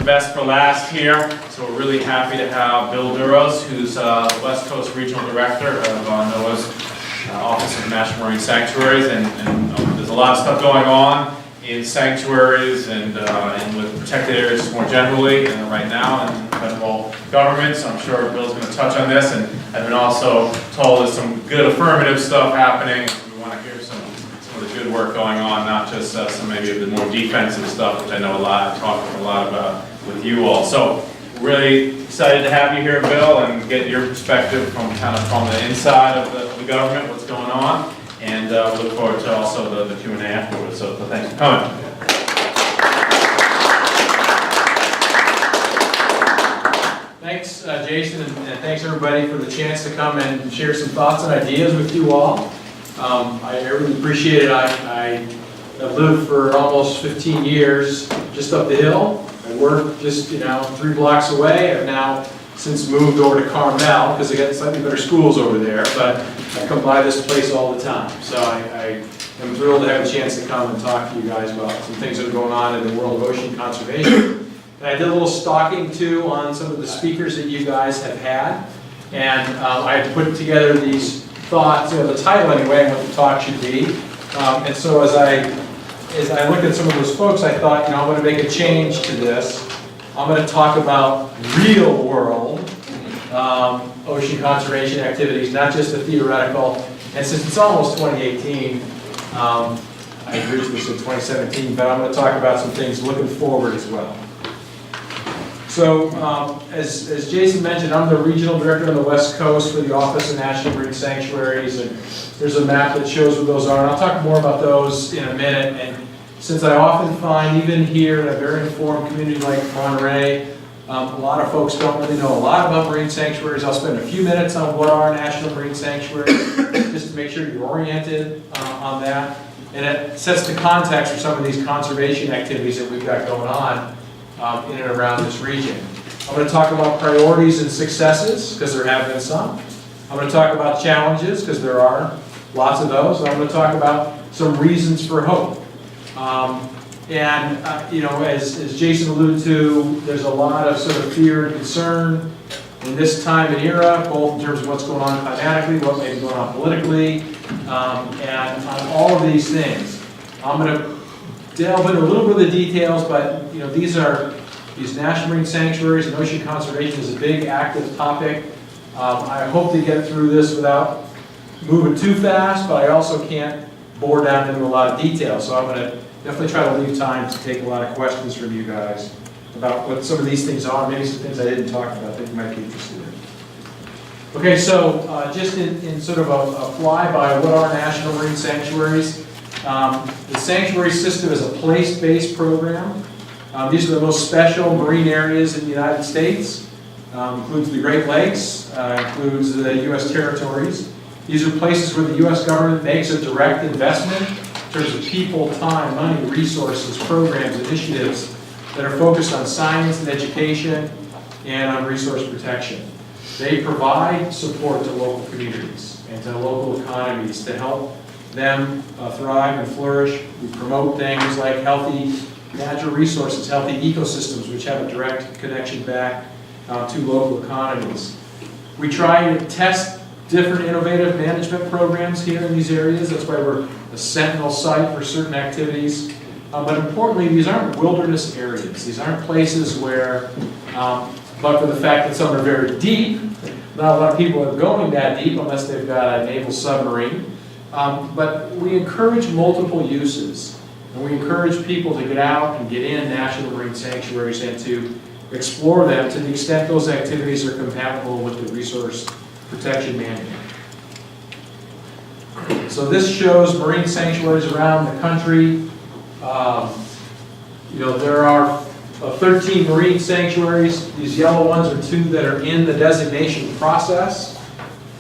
best for last here. So we're really happy to have Bill Douros, who's the West Coast Regional Director of NOAA's Office of National Marine Sanctuaries. And there's a lot of stuff going on in sanctuaries and with protected areas more generally right now in federal government. So I'm sure Bill's going to touch on this. And I've been also told there's some good affirmative stuff happening. We want to hear some of the good work going on, not just some maybe of the more defensive stuff, which I know I've talked a lot about with you all. So really excited to have you here, Bill, and get your perspective from the inside of the government, what's going on, and we look forward to also the Q&A afterwards. So thanks for coming. Thanks, Jason, and thanks everybody for the chance to come and share some thoughts and ideas with you all. I really appreciate it. I have lived for almost 15 years just up the hill. I work just 3 blocks away. I've now since moved over to Carmel because they got slightly better schools over there, but I come by this place all the time. So I am thrilled to have a chance to come and talk to you guys about some things that are going on in the world of ocean conservation. And I did a little stalking too on some of the speakers that you guys have had, and I put together these thoughts, the title anyway, and what the talk should be. And so as I looked at some of those folks, I thought, I'm going to make a change to this. I'm going to talk about real world ocean conservation activities, not just the theoretical. And since it's almost 2018, I agreed to this in 2017, but I'm going to talk about some things looking forward as well. So, as Jason mentioned, I'm the Regional Director on the West Coast for the Office of National Marine Sanctuaries, and there's a map that shows what those are, and I'll talk more about those in a minute. And since I often find, even here in a very informed community like Monterey, a lot of folks don't really know a lot about marine sanctuaries, I'll spend a few minutes on what are national marine sanctuaries, just to make sure you're oriented on that. And it sets the context for some of these conservation activities that we've got going on in and around this region. I'm going to talk about priorities and successes, because there have been some. I'm going to talk about challenges, because there are lots of those. And I'm going to talk about some reasons for hope. As Jason alluded to, there's a lot of sort of fear and concern in this time and era, both in terms of what's going on climatically, what may be going on politically, and on all of these things. I'm going to delve into a little bit of the details, but these national marine sanctuaries and ocean conservation is a big active topic. I hope to get through this without moving too fast, but I also can't bore down into a lot of detail. So I'm going to definitely try to leave time to take a lot of questions from you guys about what some of these things are, maybe some things I didn't talk about that you might be interested in. Okay, so just in sort of a flyby, what are national marine sanctuaries? The sanctuary system is a place-based program. These are the most special marine areas in the United States. Includes the Great Lakes, includes the U.S. territories. These are places where the U.S. government makes a direct investment in terms of people, time, money, resources, programs, initiatives that are focused on science and education and on resource protection. They provide support to local communities and to local economies to help them thrive and flourish. We promote things like healthy natural resources, healthy ecosystems, which have a direct connection back to local economies. We try to test different innovative management programs here in these areas. That's why we're a sentinel site for certain activities. But importantly, these aren't wilderness areas. These aren't places where, but for the fact that some are very deep, not a lot of people are going that deep unless they've got a naval submarine. But we encourage multiple uses, and we encourage people to get out and get in national marine sanctuaries and to explore them to the extent those activities are compatible with the Resource Protection Manual. So this shows marine sanctuaries around the country. There are 13 marine sanctuaries. These yellow ones are 2 that are in the designation process.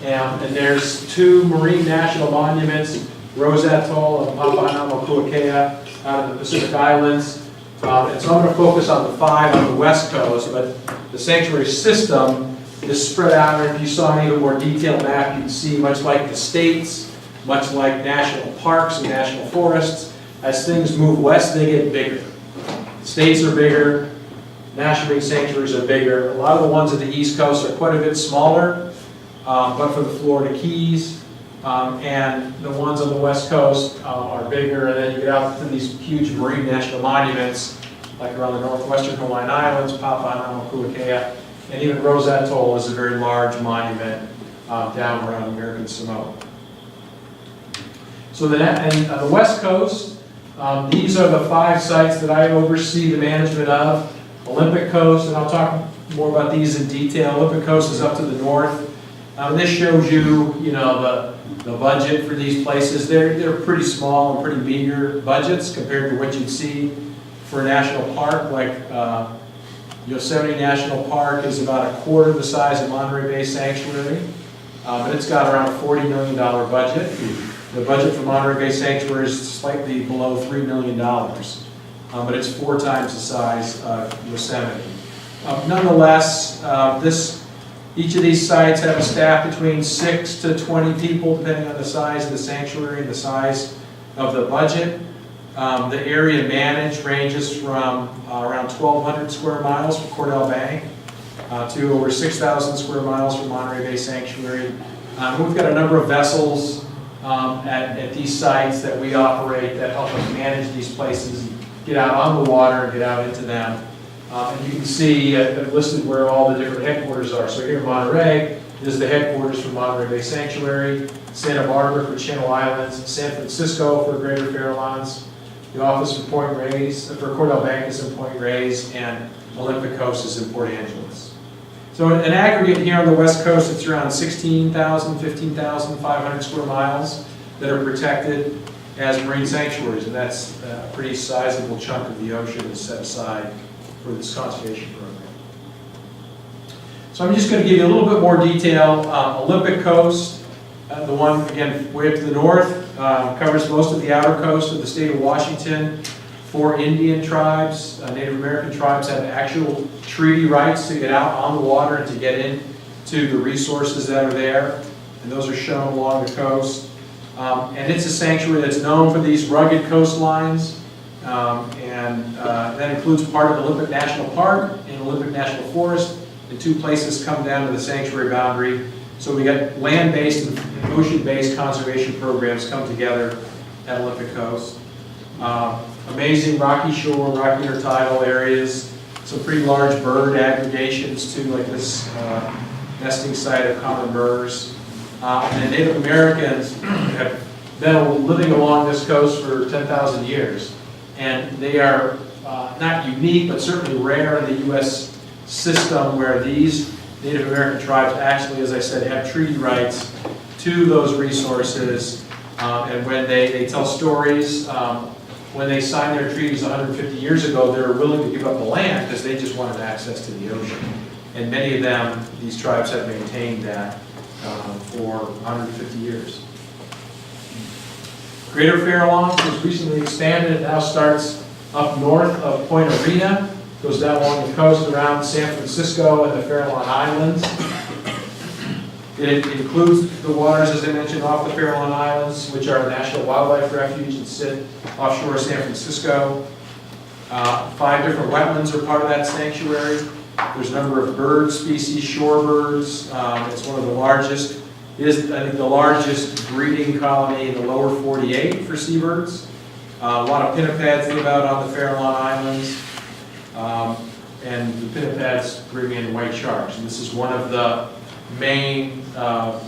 And there's 2 marine national monuments, Rose Atoll and Papahanaumokuakea out of the Pacific Islands. And so I'm going to focus on the 5 on the West Coast, but the sanctuary system is spread out. And if you saw an even more detailed map, you can see much like the states, much like national parks and national forests, as things move west, they get bigger. States are bigger, national marine sanctuaries are bigger. A lot of the ones at the East Coast are quite a bit smaller, but for the Florida Keys, and the ones on the West Coast are bigger, and then you get out to these huge marine national monuments, like around the northwestern Hawaiian Islands, Papahānaumokuākea, and even Rose Atoll is a very large monument down around American Samoa. So and on the West Coast, these are the 5 sites that I oversee the management of. Olympic Coast, and I'll talk more about these in detail. Olympic Coast is up to the north. This shows you, the budget for these places. They're pretty small and pretty meager budgets compared to what you'd see for a national park. Like Yosemite National Park is about 1/4 the size of Monterey Bay Sanctuary, but it's got around a $40 million budget. The budget for Monterey Bay Sanctuary is slightly below $3 million, but it's 4 times the size of Yosemite. Nonetheless, each of these sites have a staff between 6 to 20 people, depending on the size of the sanctuary and the size of the budget. The area managed ranges from around 1,200 square miles for Cordell Bank to over 6,000 square miles for Monterey Bay Sanctuary. We've got a number of vessels at these sites that we operate that help us manage these places, get out on the water and get out into them. And you can see I've listed where all the different headquarters are. So here in Monterey is the headquarters for Monterey Bay Sanctuary, Santa Barbara for Channel Islands, San Francisco for Greater Farallones, the office for Point Reyes, for Cordell Bank is in Point Reyes, and Olympic Coast is in Port Angeles. So an aggregate here on the West Coast, it's around 16,000, 15,500 square miles that are protected as marine sanctuaries, and that's a pretty sizable chunk of the ocean is set aside for this conservation program. So I'm just going to give you a little bit more detail. Olympic Coast, the one, again, way up to the north, covers most of the outer coast of the state of Washington. 4 Indian tribes, Native American tribes, have actual treaty rights to get out on the water and to get into the resources that are there, and those are shown along the coast. And it's a sanctuary that's known for these rugged coastlines. That includes part of Olympic National Park and Olympic National Forest. The 2 places come down to the sanctuary boundary. So we got land-based and ocean-based conservation programs come together at Olympic Coast. Amazing rocky shore, rocky intertidal areas, some pretty large bird aggregations too, like this nesting site of common birds. And Native Americans have been living along this coast for 10,000 years. And they are not unique, but certainly rare in the U.S. system where these Native American tribes actually, as I said, have treaty rights to those resources. And when they tell stories, when they signed their treaties 150 years ago, they were willing to give up the land because they just wanted access to the ocean. And many of them, these tribes have maintained that for 150 years. Greater Farallones was recently expanded. It now starts up north of Point Arena, goes down along the coast around San Francisco and the Farallon Islands. It includes the waters, as I mentioned, off the Farallon Islands, which are a National Wildlife Refuge and sit offshore of San Francisco. 5 different wetlands are part of that sanctuary. There's a number of bird species, shorebirds. It's one of the largest. It is, I think, the largest breeding colony in the lower 48 for seabirds. A lot of pinnipeds live out on the Farallon Islands. And the pinnipeds bring in white sharks. And this is one of the main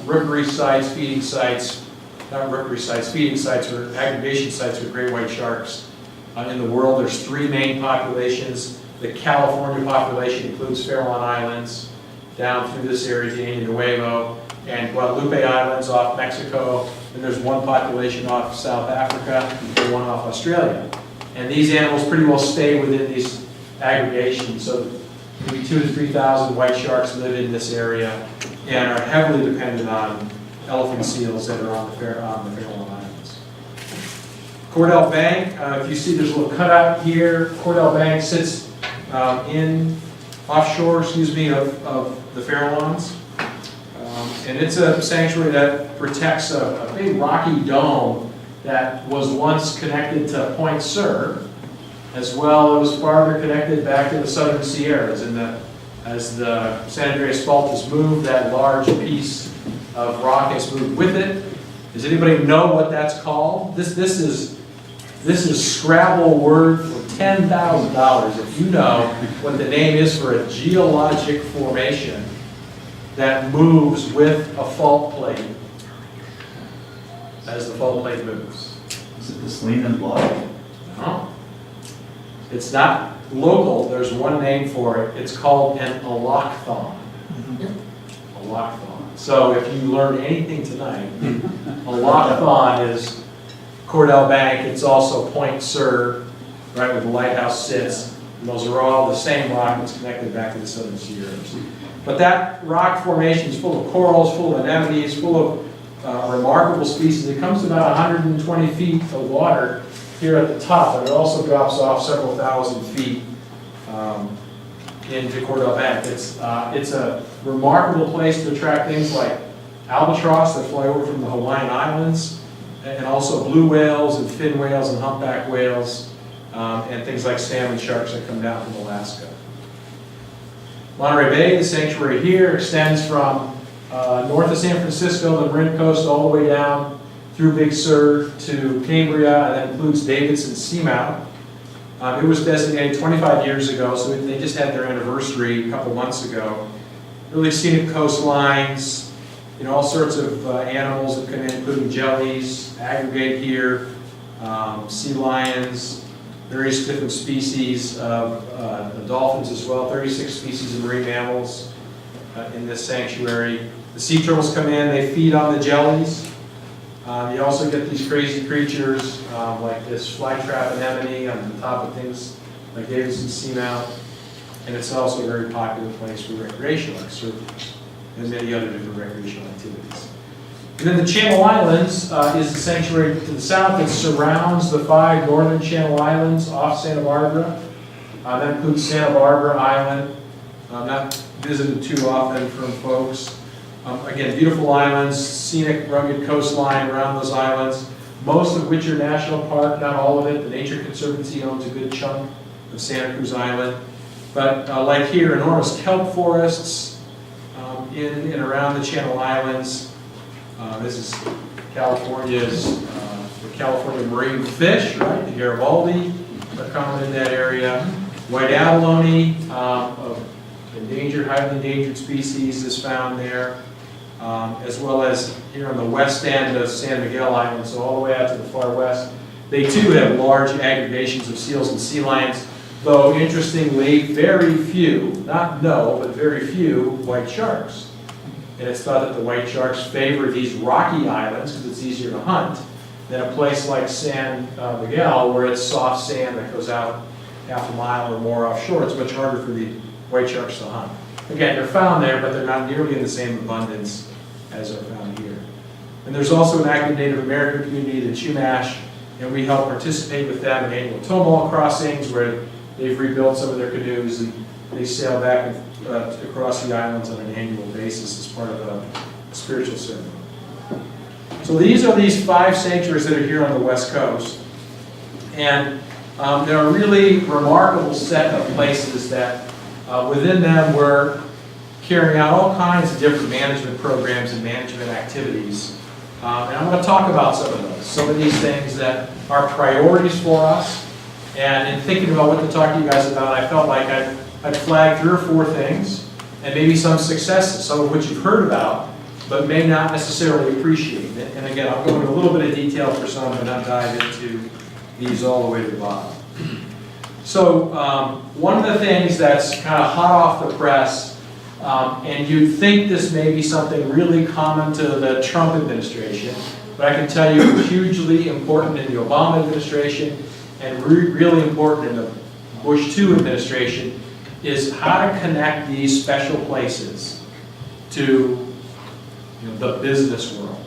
rookery sites, feeding sites, not rookery sites, feeding sites or aggregation sites for great white sharks in the world. There's 3 main populations. The California population includes Farallon Islands down through this area to Año Nuevo, and Guadalupe Islands off Mexico, and there's 1 population off South Africa and 1 off Australia. And these animals pretty well stay within these aggregations, so maybe 2,000 to 3,000 white sharks live in this area and are heavily dependent on elephant seals that are on the Farallon Islands. Cordell Bank, if you see there's a little cutout here, Cordell Bank sits offshore of the Farallones. And it's a sanctuary that protects a big rocky dome that was once connected to Point Sur. as well as farther connected back to the southern Sierras. As the San Andreas Fault has moved, that large piece of rock has moved with it. Does anybody know what that's called? This is Scrabble word for $10,000 if you know what the name is for a geologic formation that moves with a fault plate as the fault plate moves. Is it the Selene and Block? No. It's not local, there's one name for it. It's called an allochthon. Allochthon. So if you learned anything tonight, allochthon is Cordell Bank. It's also Point Sur, right where the lighthouse sits. And those are all the same rock that's connected back to the southern Sierras. But that rock formation is full of corals, full of anemones, full of remarkable species. It comes to about 120 feet of water here at the top, and it also drops off several thousand feet into Cordell Bank. It's a remarkable place to attract things like albatross that fly over from the Hawaiian Islands, and also blue whales and fin whales and humpback whales, and things like salmon sharks that come down from Alaska. Monterey Bay, the sanctuary here, extends from north of San Francisco, the Marin Coast, all the way down through Big Sur to Cambria, and that includes Davidson Seamount. It was designated 25 years ago, so they just had their anniversary a couple months ago. Really scenic coastlines, all sorts of animals that come in, including jellies, aggregate here, sea lions, various different species of dolphins as well, 36 species of marine mammals in this sanctuary. The sea turtles come in, they feed on the jellies. You also get these crazy creatures like this flytrap anemone on the top of things like Davidson Seamount. And it's also a very popular place for recreational like surfing and many other different recreational activities. And then the Channel Islands is the sanctuary to the south that surrounds the 5 northern Channel Islands off Santa Barbara. That includes Santa Barbara Island, not visited too often from folks. Again, beautiful islands, scenic, rugged coastline around those islands, most of which are national park, not all of it. The Nature Conservancy owns a good chunk of Santa Cruz Island. But like here, enormous kelp forests in and around the Channel Islands. This is California's, the California marine fish, right? The Garibaldi are common in that area. White abalone, of endangered, highly endangered species is found there, as well as here on the west end of San Miguel Island, so all the way out to the far west. They too have large aggregations of seals and sea lions, though interestingly, very few, not no, but very few white sharks. And it's thought that the white sharks favor these rocky islands because it's easier to hunt than a place like San Miguel where it's soft sand that goes out half a mile or more offshore. It's much harder for the white sharks to hunt. Again, they're found there, but they're not nearly in the same abundance as are found here. And there's also an active Native American community, the Chumash, and we help participate with them in annual tomahawk crossings where they've rebuilt some of their canoes and they sail back across the islands on an annual basis as part of a spiritual ceremony. So these are these 5 sanctuaries that are here on the West Coast. And they're a really remarkable set of places that within them we're carrying out all kinds of different management programs and management activities. And I'm going to talk about some of those, some of these things that are priorities for us. And in thinking about what to talk to you guys about, I felt like I'd flag 3 or 4 things, and maybe some successes, some of which you've heard about, but may not necessarily appreciate. And again, I'll go into a little bit of detail for some and not dive into these all the way to the bottom. So one of the things that's kind of hot off the press, and you'd think this may be something really common to the Trump administration, but I can tell you it's hugely important in the Obama administration and really important in the Bush II administration, is how to connect these special places to the business world.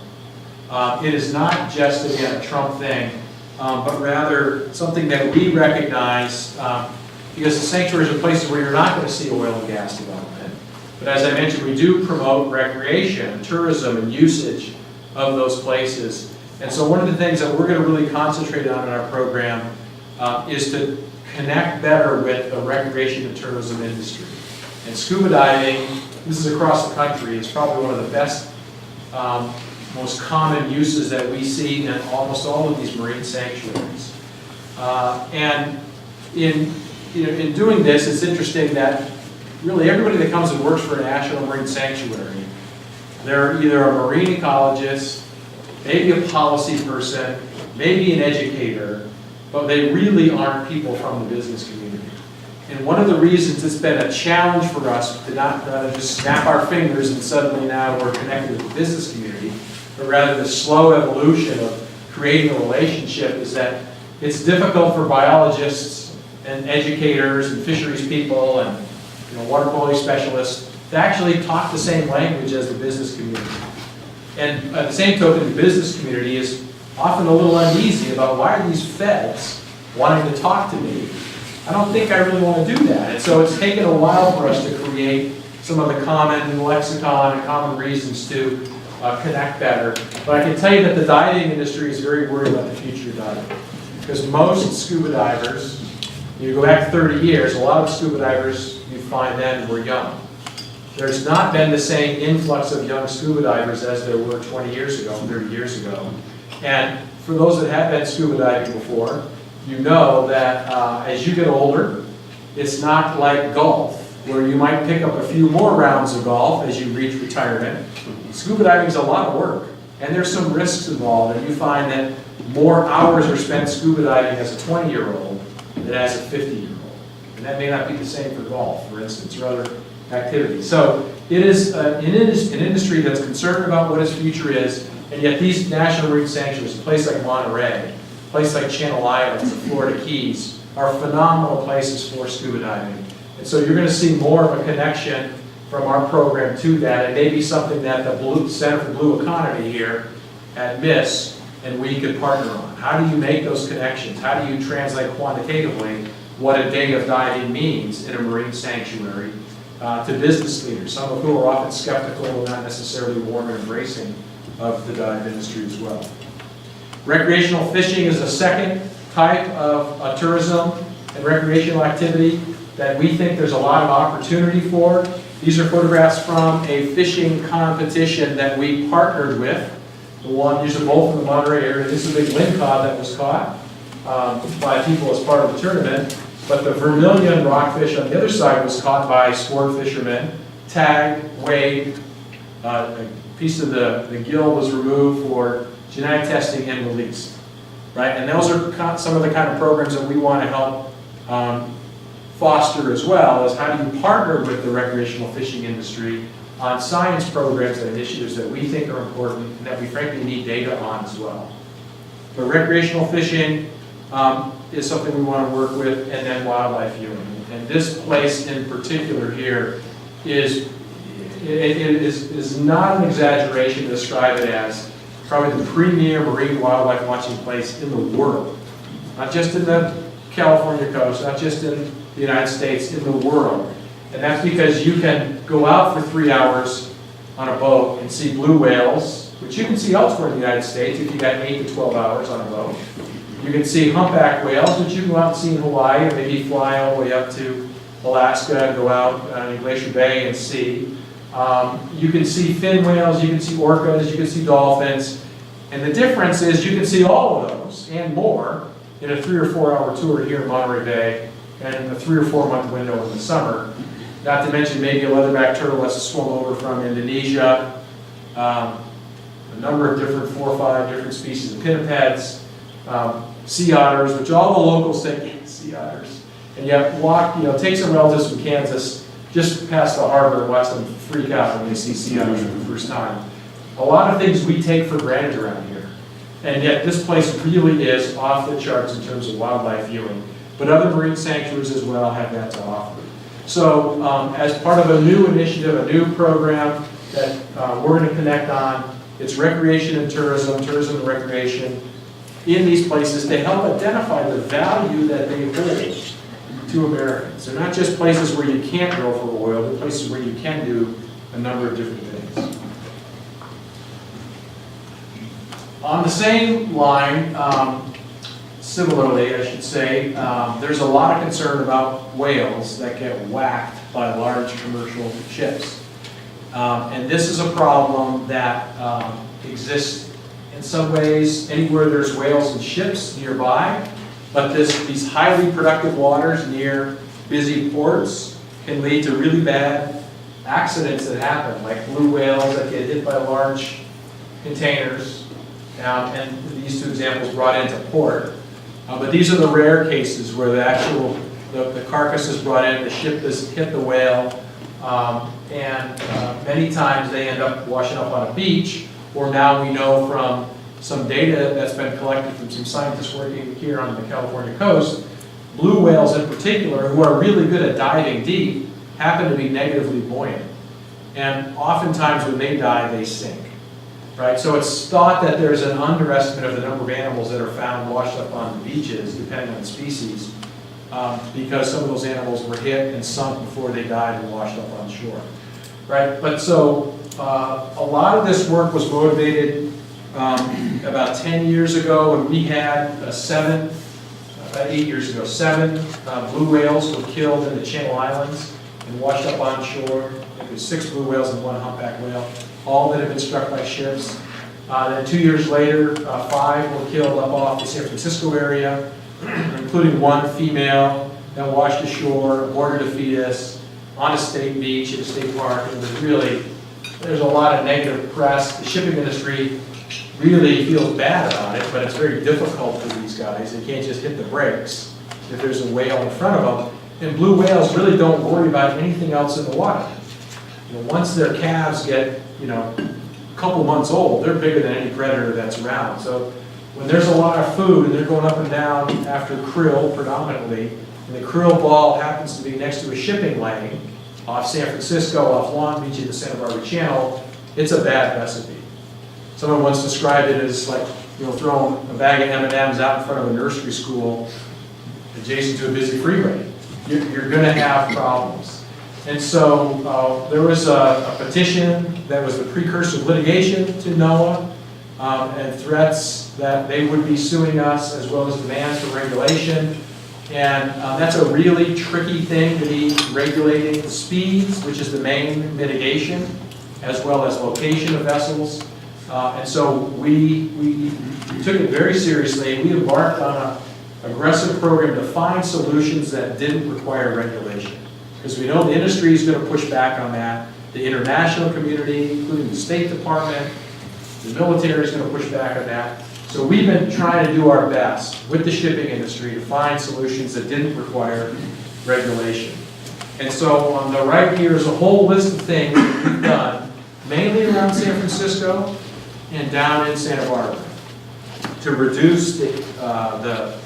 It is not just, again, a Trump thing, but rather something that we recognize, because the sanctuaries are places where you're not going to see oil and gas development. But as I mentioned, we do promote recreation, tourism, and usage of those places. And so one of the things that we're going to really concentrate on in our program is to connect better with the recreation and tourism industry. And scuba diving, this is across the country, is probably one of the best, most common uses that we see in almost all of these marine sanctuaries. And in doing this, it's interesting that really everybody that comes and works for a national marine sanctuary, they're either a marine ecologist, maybe a policy person, maybe an educator, but they really aren't people from the business community. And one of the reasons it's been a challenge for us to not just snap our fingers and suddenly now we're connected with the business community, but rather the slow evolution of creating a relationship is that it's difficult for biologists and educators and fisheries people and water quality specialists to actually talk the same language as the business community. And at the same token, the business community is often a little uneasy about why are these feds wanting to talk to me. I don't think I really want to do that. And so it's taken a while for us to create some of the common lexicon and common reasons to connect better. But I can tell you that the diving industry is very worried about the future of diving. Because most scuba divers, you go back 30 years, a lot of scuba divers you find then were young. There's not been the same influx of young scuba divers as there were 20 years ago, 30 years ago. And for those that have been scuba diving before, you know that as you get older, it's not like golf, where you might pick up a few more rounds of golf as you reach retirement. Scuba diving is a lot of work, and there's some risks involved, and you find that more hours are spent scuba diving as a 20-year-old than as a 50-year-old. And that may not be the same for golf, for instance, or other activities. So it is an industry that's concerned about what its future is, and yet these national marine sanctuaries, a place like Monterey, a place like Channel Islands, the Florida Keys, are phenomenal places for scuba diving. And so you're going to see more of a connection from our program to that. It may be something that the Center for Blue Economy here at MISS and we could partner on. How do you make those connections? How do you translate quantitatively what a day of diving means in a marine sanctuary to business leaders, some of whom are often skeptical and not necessarily warm and embracing of the dive industry as well. Recreational fishing is a second type of tourism and recreational activity that we think there's a lot of opportunity for. These are photographs from a fishing competition that we partnered with. These are both in the Monterey area. This is a big lingcod that was caught by people as part of the tournament. But the vermilion rockfish on the other side was caught by sport fishermen, tagged, weighed, a piece of the gill was removed for genetic testing and released. Right? And those are some of the kind of programs that we want to help foster as well, as how do you partner with the recreational fishing industry on science programs and initiatives that we think are important and that we frankly need data on as well. But recreational fishing is something we want to work with, and then wildlife viewing. And this place in particular here is not an exaggeration to describe it as probably the premier marine wildlife watching place in the world. Not just in the California coast, not just in the United States, in the world. And that's because you can go out for 3 hours on a boat and see blue whales, which you can see elsewhere in the United States if you got 8 to 12 hours on a boat. You can see humpback whales, which you can go out and see in Hawaii, or maybe fly all the way up to Alaska and go out in Glacier Bay and see. You can see fin whales, you can see orcas, you can see dolphins. And the difference is you can see all of those and more in a 3 or 4 hour tour here in Monterey Bay and in a 3 or 4 month window in the summer. Not to mention maybe a leatherback turtle that's swum over from Indonesia, a number of different 4 or 5 different species of pinnipeds, sea otters, which all the locals think sea otters. And yet take some relatives from Kansas just past the harbor and watch them freak out when they see sea otters for the first time. A lot of things we take for granted around here. And yet this place really is off the charts in terms of wildlife viewing. But other marine sanctuaries as well have that to offer. So as part of a new initiative, a new program that we're going to connect on, it's recreation and tourism, tourism and recreation in these places to help identify the value that they hold to Americans. They're not just places where you can't go for oil, they're places where you can do a number of different things. On the same line, similarly, I should say, there's a lot of concern about whales that get whacked by large commercial ships. And this is a problem that exists in some ways anywhere there's whales and ships nearby, but these highly productive waters near busy ports can lead to really bad accidents that happen, like blue whales that get hit by large containers, and these two examples brought into port. But these are the rare cases where the carcass is brought in, the ship has hit the whale, and many times they end up washing up on a beach, or now we know from some data that's been collected from some scientists working here on the California coast, blue whales in particular, who are really good at diving deep, happen to be negatively buoyant. And oftentimes when they die, they sink. Right? So it's thought that there's an underestimate of the number of animals that are found washed up on the beaches, depending on the species, because some of those animals were hit and sunk before they died and washed up on shore. Right? But so a lot of this work was motivated about 10 years ago when we had about 8 years ago, 7 blue whales were killed in the Channel Islands and washed up on shore. There was 6 blue whales and 1 humpback whale, all that had been struck by ships. Then 2 years later, 5 were killed up off the San Francisco area, including 1 female that washed ashore, aborted a fetus on a state beach at a state park. It was really, there's a lot of negative press. The shipping industry really feels bad about it, but it's very difficult for these guys. They can't just hit the brakes if there's a whale in front of them. And blue whales really don't worry about anything else in the water. You know, once their calves get, a couple months old, they're bigger than any predator that's around. So when there's a lot of food and they're going up and down after krill predominantly, and the krill ball happens to be next to a shipping lane off San Francisco, off Long Beach in the Santa Barbara Channel, it's a bad recipe. Someone once described it as like, throwing a bag of M&Ms out in front of a nursery school adjacent to a busy freeway. You're going to have problems. And so there was a petition that was the precursor of litigation to NOAA, and threats that they would be suing us, as well as demands for regulation. And that's a really tricky thing to be regulating the speeds, which is the main mitigation, as well as location of vessels. And so we took it very seriously. We embarked on an aggressive program to find solutions that didn't require regulation. Because we know the industry is going to push back on that. The international community, including the State Department, the military is going to push back on that. So we've been trying to do our best with the shipping industry to find solutions that didn't require regulation. And so on the right here is a whole list of things that we've done, mainly around San Francisco and down in Santa Barbara, to reduce the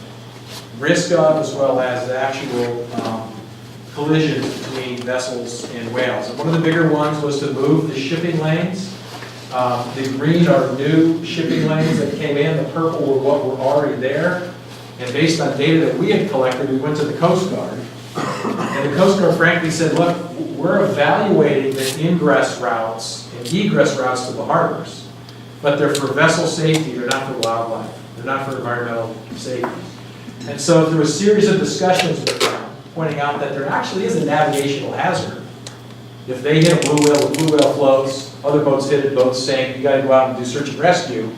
risk of, as well as the actual collisions between vessels and whales. And one of the bigger ones was to move the shipping lanes. The green are new shipping lanes that came in. The purple were what were already there. And based on data that we had collected, we went to the Coast Guard. And the Coast Guard frankly said, look, we're evaluating the ingress routes and egress routes to the harbors. But they're for vessel safety, they're not for wildlife. They're not for environmental safety. And so through a series of discussions with them, pointing out that there actually is a navigational hazard. If they hit a blue whale, the blue whale floats, other boats hit it, boats sink, you gotta go out and do search and rescue.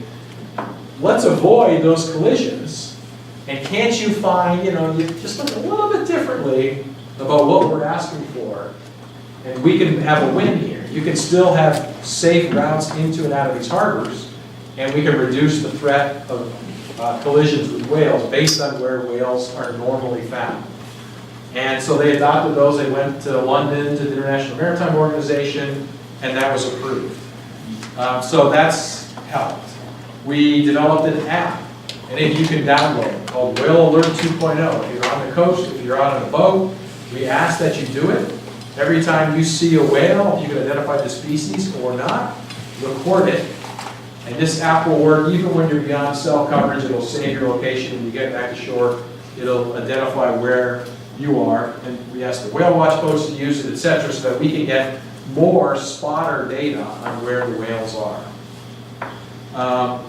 Let's avoid those collisions. And can't you find, you just look a little bit differently about what we're asking for, and we can have a win here. You can still have safe routes into and out of these harbors, and we can reduce the threat of collisions with whales based on where whales are normally found. And so they adopted those. They went to London to the International Maritime Organization, and that was approved. So that's helped. We developed an app, and you can download, called Whale Alert 2.0. If you're on the coast, if you're out on a boat, we ask that you do it. Every time you see a whale, if you can identify the species or not, record it. And this app will work even when you're beyond cell coverage. It'll save your location. When you get back to shore, it'll identify where you are. And we ask the whale watch boats to use it, etc., so that we can get more spotter data on where the whales are.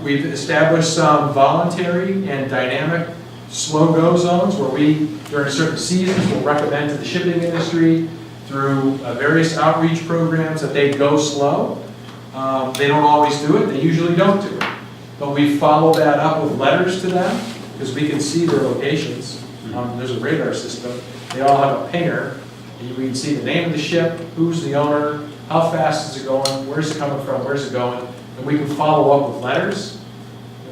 We've established some voluntary and dynamic slow-go zones where we, during certain seasons, will recommend to the shipping industry through various outreach programs that they go slow. They don't always do it. They usually don't do it. But we follow that up with letters to them because we can see their locations. There's a radar system. They all have a pinger. And we can see the name of the ship, who's the owner, how fast is it going, where's it coming from, where's it going. And we can follow up with letters,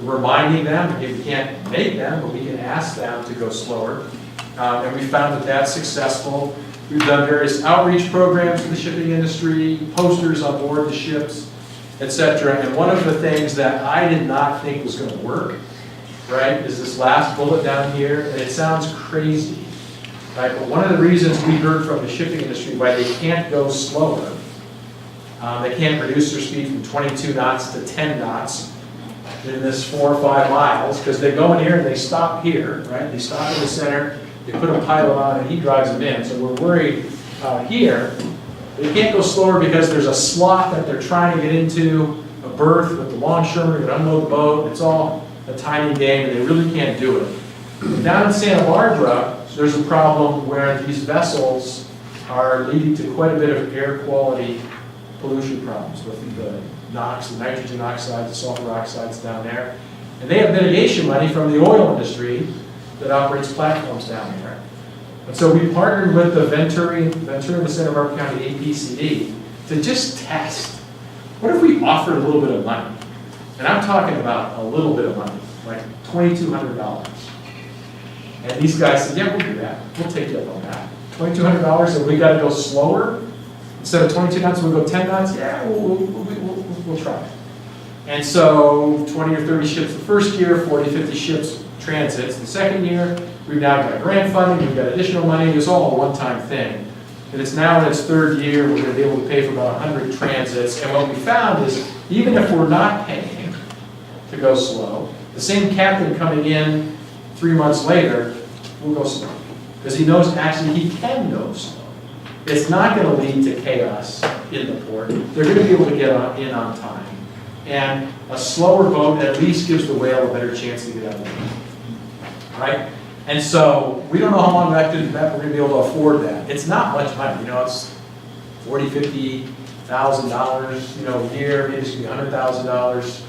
reminding them. If we can't make them, but we can ask them to go slower. And we found that that's successful. We've done various outreach programs for the shipping industry, posters on board the ships, etc. And one of the things that I did not think was going to work, right, is this last bullet down here. And it sounds crazy, right? But one of the reasons we heard from the shipping industry why they can't go slower, they can't reduce their speed from 22 knots to 10 knots in this 4 or 5 miles, because they go in here and they stop here, right? They stop in the center. They put a pilot on and he drives them in. So we're worried here. They can't go slower because there's a slot that they're trying to get into, a berth with the longshoreman, and unload the boat. It's all a tiny game and they really can't do it. Down in Santa Barbara, there's a problem where these vessels are leading to quite a bit of air quality pollution problems with the NOx, the nitrogen oxides, the sulfur oxides down there. And they have mitigation money from the oil industry that operates platforms down there. And so we partnered with the Ventura and the Santa Barbara County APCD to just test. What if we offered a little bit of money? And I'm talking about a little bit of money, like $2,200. And these guys said, yeah, we'll do that. We'll take you up on that. $2,200, and we got to go slower. Instead of 22 knots, we'll go 10 knots. Yeah, we'll try it. And so 20 or 30 ships the first year, 40, 50 ships transits. The second year, we've now got grant funding, we've got additional money. It was all a one-time thing. And it's now in its third year, we're going to be able to pay for about 100 transits. And what we found is, even if we're not paying to go slow, the same captain coming in 3 months later will go slow. Because he knows actually he can go slow. It's not going to lead to chaos in the port. They're going to be able to get in on time. And a slower boat at least gives the whale a better chance to get out of the boat. Right? And so we don't know how long we're going to be able to afford that. It's not much money. You know, it's $40,000, $50,000, a year. Maybe it's going to be $100,000.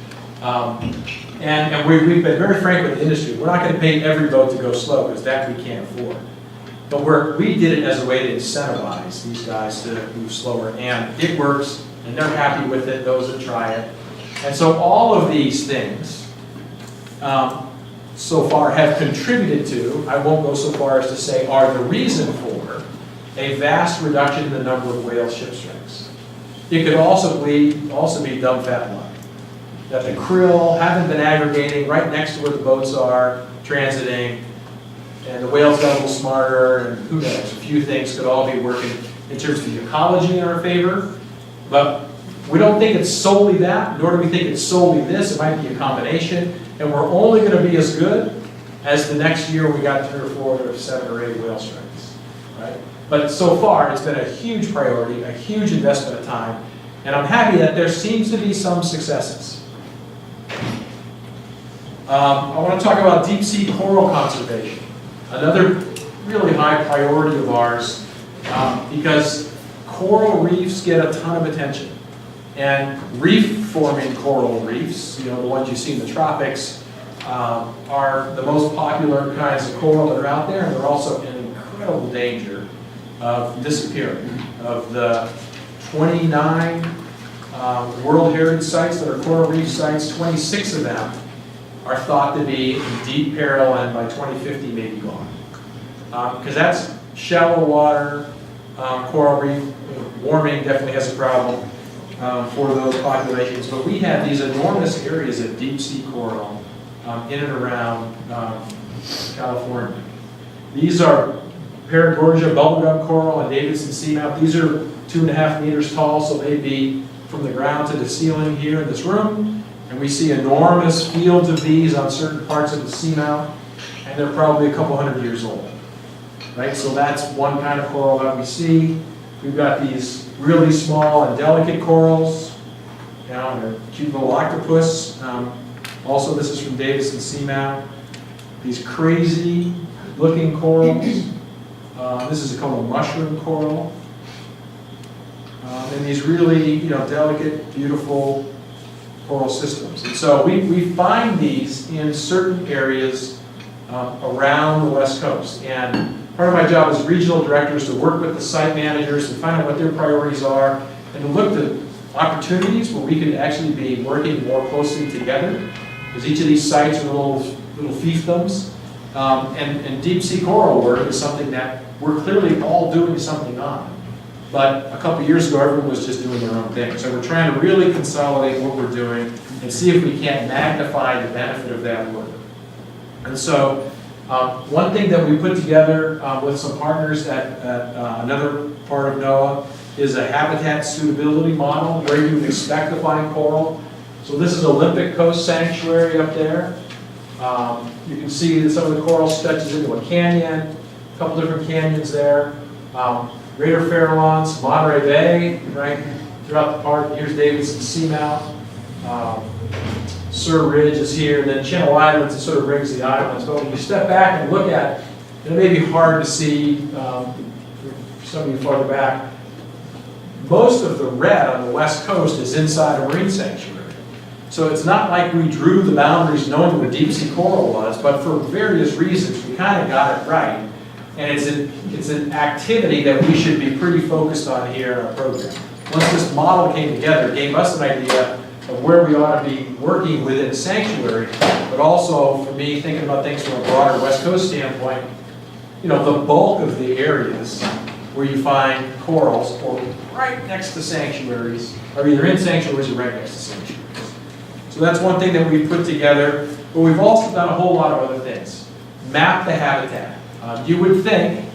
And we've been very frank with the industry. We're not going to pay every boat to go slow because that we can't afford. But we did it as a way to incentivize these guys to move slower. And it works, and they're happy with it, those that try it. And so all of these things so far have contributed to, I won't go so far as to say are the reason for, a vast reduction in the number of whale ship strikes. It could also be dumb fat luck. That the krill haven't been aggregating right next to where the boats are, transiting, and the whales got a little smarter, and who knows, a few things could all be working in terms of the ecology in our favor. But we don't think it's solely that, nor do we think it's solely this. It might be a combination. And we're only going to be as good as the next year we got 3 or 4 or 7 or 8 whale strikes. Right? But so far, it's been a huge priority, a huge investment of time. And I'm happy that there seems to be some successes. I want to talk about deep sea coral conservation. Another really high priority of ours because coral reefs get a ton of attention. And reef-forming coral reefs, the ones you see in the tropics, are the most popular kinds of coral that are out there, and they're also in incredible danger of disappearing. Of the 29 World Heritage sites that are coral reef sites, 26 of them are thought to be in deep peril and by 2050 may be gone. Because that's shallow water, coral reef, warming definitely has a problem for those populations. But we have these enormous areas of deep sea coral in and around California. These are Paragorgia bubblegum coral and Davidson seamount. These are 2.5 meters tall, so they'd be from the ground to the ceiling here in this room. And we see enormous fields of these on certain parts of the seamount, and they're probably a couple hundred years old. Right? So that's one kind of coral that we see. We've got these really small and delicate corals, and a cute little octopus. Also, this is from Davidson seamount. these crazy looking corals. This is called a mushroom coral. And these really, delicate, beautiful coral systems. And so we find these in certain areas around the West Coast. And part of my job as regional director is to work with the site managers and find out what their priorities are and to look at opportunities where we could actually be working more closely together, because each of these sites are little fiefdoms. And deep sea coral work is something that we're clearly all doing something on. But a couple years ago, everyone was just doing their own thing. So we're trying to really consolidate what we're doing and see if we can't magnify the benefit of that work. And so one thing that we put together with some partners at another part of NOAA is a habitat suitability model where you would expect to find coral. So this is Olympic Coast Sanctuary up there. You can see that some of the coral stretches into a canyon, a couple different canyons there. Greater Farallones, Monterey Bay, right throughout the park. Here's Davidson Seamount. Sur Ridge is here, and then Channel Islands that sort of rings the islands. But when you step back and look at it, it may be hard to see for some of you farther back. Most of the red on the west coast is inside a marine sanctuary. So it's not like we drew the boundaries knowing where deep sea coral was, but for various reasons we kind of got it right. And it's an activity that we should be pretty focused on here in our program. Once this model came together, it gave us an idea of where we ought to be working within a sanctuary, but also for me, thinking about things from a broader West Coast standpoint, the bulk of the areas where you find corals or right next to sanctuaries are either in sanctuaries or right next to sanctuaries. So that's one thing that we've put together, but we've also done a whole lot of other things. Map the habitat. You would think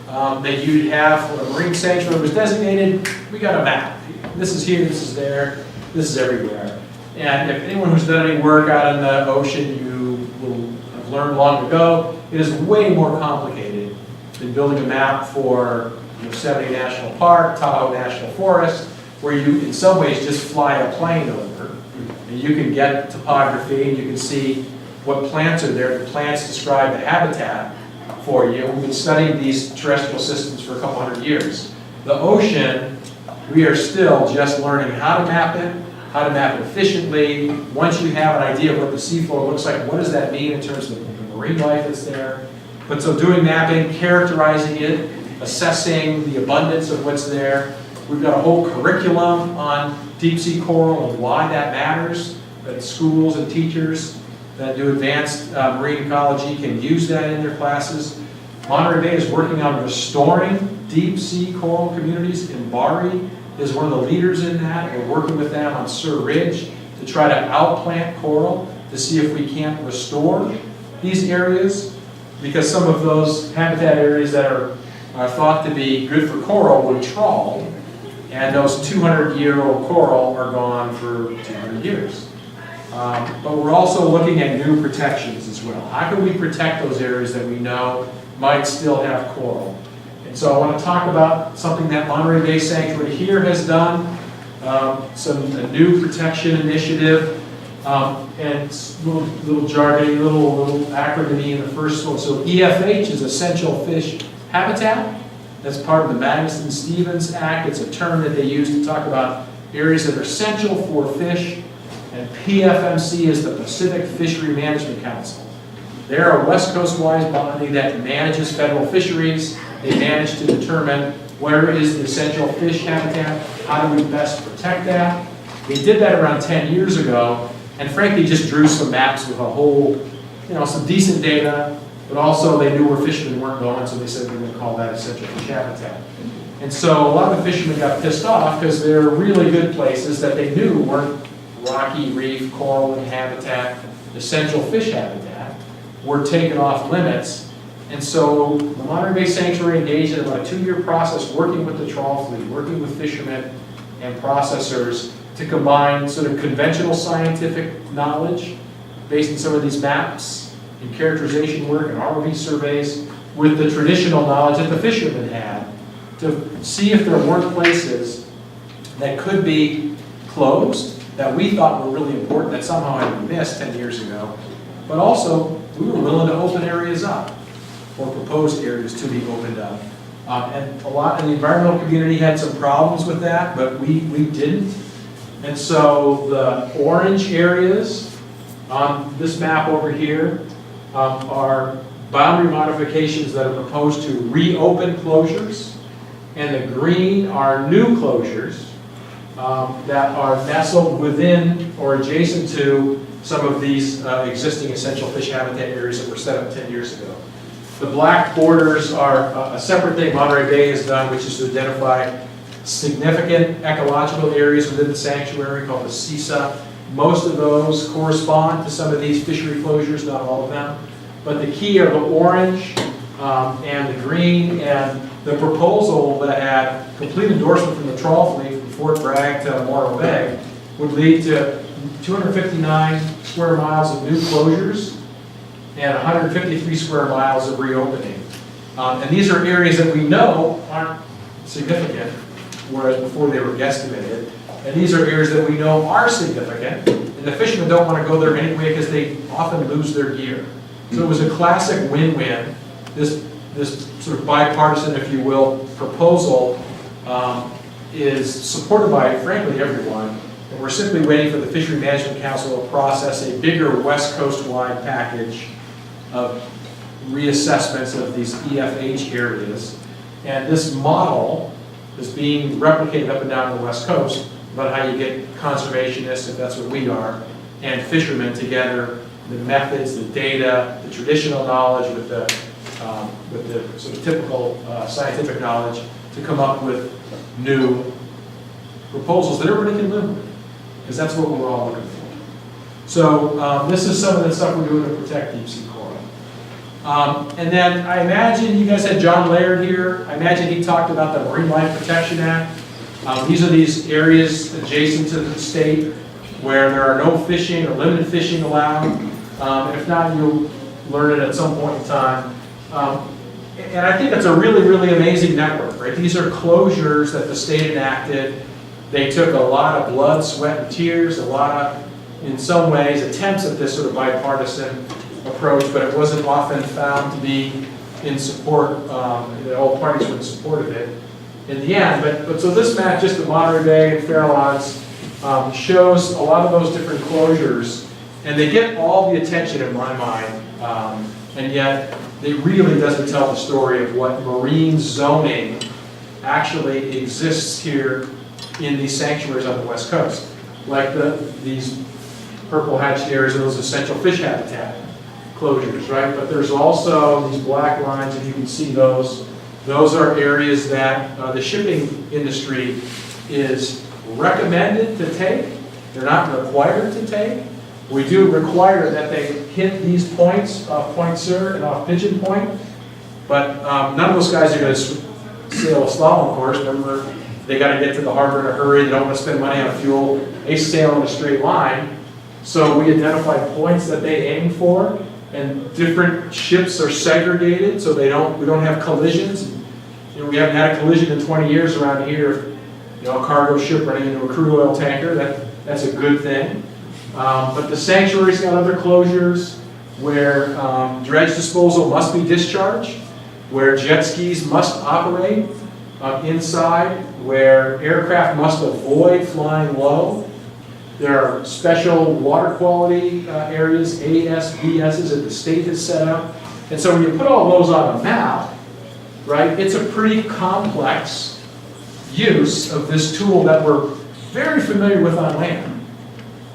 that you'd have, when a marine sanctuary was designated, we got a map. This is here, this is there, this is everywhere. And if anyone who's done any work out in the ocean, you will have learned long ago, it is way more complicated than building a map for Yosemite National Park, Tahoe National Forest, where you, in some ways, just fly a plane over, and you can get topography, and you can see what plants are there. The plants describe the habitat for you. We've been studying these terrestrial systems for a couple hundred years. The ocean, we are still just learning how to map it efficiently. Once you have an idea of what the seafloor looks like, what does that mean in terms of the marine life that's there? But so doing mapping, characterizing it, assessing the abundance of what's there. We've got a whole curriculum on deep sea coral and why that matters, that schools and teachers that do advanced marine ecology can use that in their classes. Monterey Bay is working on restoring deep sea coral communities, and Barren is one of the leaders in that. We're working with them on Sur Ridge to try to outplant coral to see if we can't restore these areas, because some of those habitat areas that are thought to be good for coral were trawled, and those 200-year-old coral are gone for 200 years. But we're also looking at new protections as well. How can we protect those areas that we know might still have coral? And so I want to talk about something that Monterey Bay Sanctuary here has done, a new protection initiative, and it's a little jargon, little acronym in the first one. So EFH is Essential Fish Habitat. That's part of the Magnuson-Stevens Act. It's a term that they use to talk about areas that are essential for fish. And PFMC is the Pacific Fishery Management Council. They're a West Coast-wide body that manages federal fisheries. They manage to determine where is the essential fish habitat, how do we best protect that. They did that around 10 years ago, and frankly just drew some maps with a whole, some decent data, but also they knew where fishermen weren't going, so they said we're going to call that essential fish habitat. And so a lot of the fishermen got pissed off because they're really good places that they knew weren't rocky reef, coral and habitat, essential fish habitat, were taken off limits. And so the Monterey Bay Sanctuary engaged in about a 2-year process working with the trawl fleet, working with fishermen and processors to combine sort of conventional scientific knowledge based on some of these maps and characterization work and ROV surveys with the traditional knowledge that the fishermen had to see if there weren't places that could be closed that we thought were really important that somehow had been missed 10 years ago, but also we were willing to open areas up, or proposed areas to be opened up. And a lot in the environmental community had some problems with that, but we didn't. And so the orange areas on this map over here are boundary modifications that are proposed to reopen closures, and the green are new closures that are nestled within or adjacent to some of these existing essential fish habitat areas that were set up 10 years ago. The black borders are a separate thing Monterey Bay has done, which is to identify significant ecological areas within the sanctuary called the CISA. Most of those correspond to some of these fishery closures, not all of them. But the key are the orange and the green, and the proposal that had complete endorsement from the trawl fleet from Fort Bragg to Monterey Bay would lead to 259 square miles of new closures and 153 square miles of reopening. And these are areas that we know aren't significant, whereas before they were guesstimated. And these are areas that we know are significant, and the fishermen don't want to go there anyway because they often lose their gear. So it was a classic win-win. This sort of bipartisan, if you will, proposal is supported by, frankly, everyone. And we're simply waiting for the Fishery Management Council to process a bigger West Coast-wide package of reassessments of these EFH areas. And this model is being replicated up and down the West Coast about how you get conservationists, if that's what we are, and fishermen together, the methods, the data, the traditional knowledge with the sort of typical scientific knowledge to come up with new proposals that everybody can live with, because that's what we're all looking for. So this is some of the stuff we're doing to protect deep sea coral. And then I imagine you guys had John Laird here. I imagine he talked about the Marine Life Protection Act. These are these areas adjacent to the state where there are no fishing or limited fishing allowed. If not, you'll learn it at some point in time. And I think it's a really, really amazing network, right? These are closures that the state enacted. They took a lot of blood, sweat, and tears, a lot of, in some ways, attempts at this sort of bipartisan approach, but it wasn't often found to be in support, that all parties were in support of it in the end. But so this map, just the Monterey Bay and Farallones, shows a lot of those different closures, and they get all the attention in my mind, and yet it really doesn't tell the story of what marine zoning actually exists here in these sanctuaries on the West Coast. Like these purple hatched areas, those essential fish habitat closures, right? But there's also these black lines, and you can see those. Those are areas that the shipping industry is recommended to take. They're not required to take. We do require that they hit these points off Point Sur and off Pigeon Point, but none of those guys are going to sail a slalom course. Remember, they got to get to the harbor in a hurry. They don't want to spend money on fuel. They sail in a straight line. So we identify points that they aim for, and different ships are segregated so we don't have collisions. You know, we haven't had a collision in 20 years around here. You know, a cargo ship running into a crude oil tanker. That's a good thing. But the sanctuary's got other closures where dredge disposal must be discharged, where jet skis must operate inside, where aircraft must avoid flying low. There are special water quality areas, ASBSs, that the state has set up. And so when you put all those on a map, right, it's a pretty complex use of this tool that we're very familiar with on land,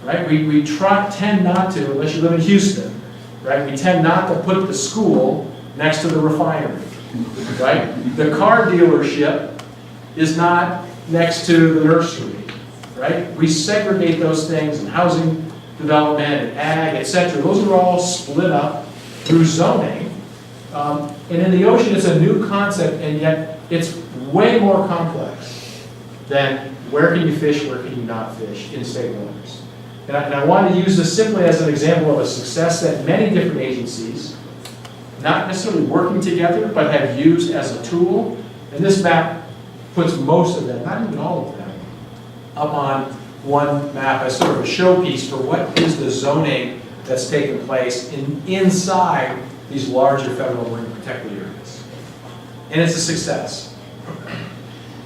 right? We tend not to, unless you live in Houston, right? We tend not to put the school next to the refinery, right? The car dealership is not next to the nursery. Right? We segregate those things in housing development and ag, etc. Those are all split up through zoning. And in the ocean, it's a new concept, and yet it's way more complex than where can you fish, where can you not fish in state waters. And I want to use this simply as an example of a success that many different agencies, not necessarily working together, but have used as a tool. And this map puts most of them, not even all of them, up on one map as sort of a showpiece for what is the zoning that's taken place inside these larger federal marine protected areas. And it's a success.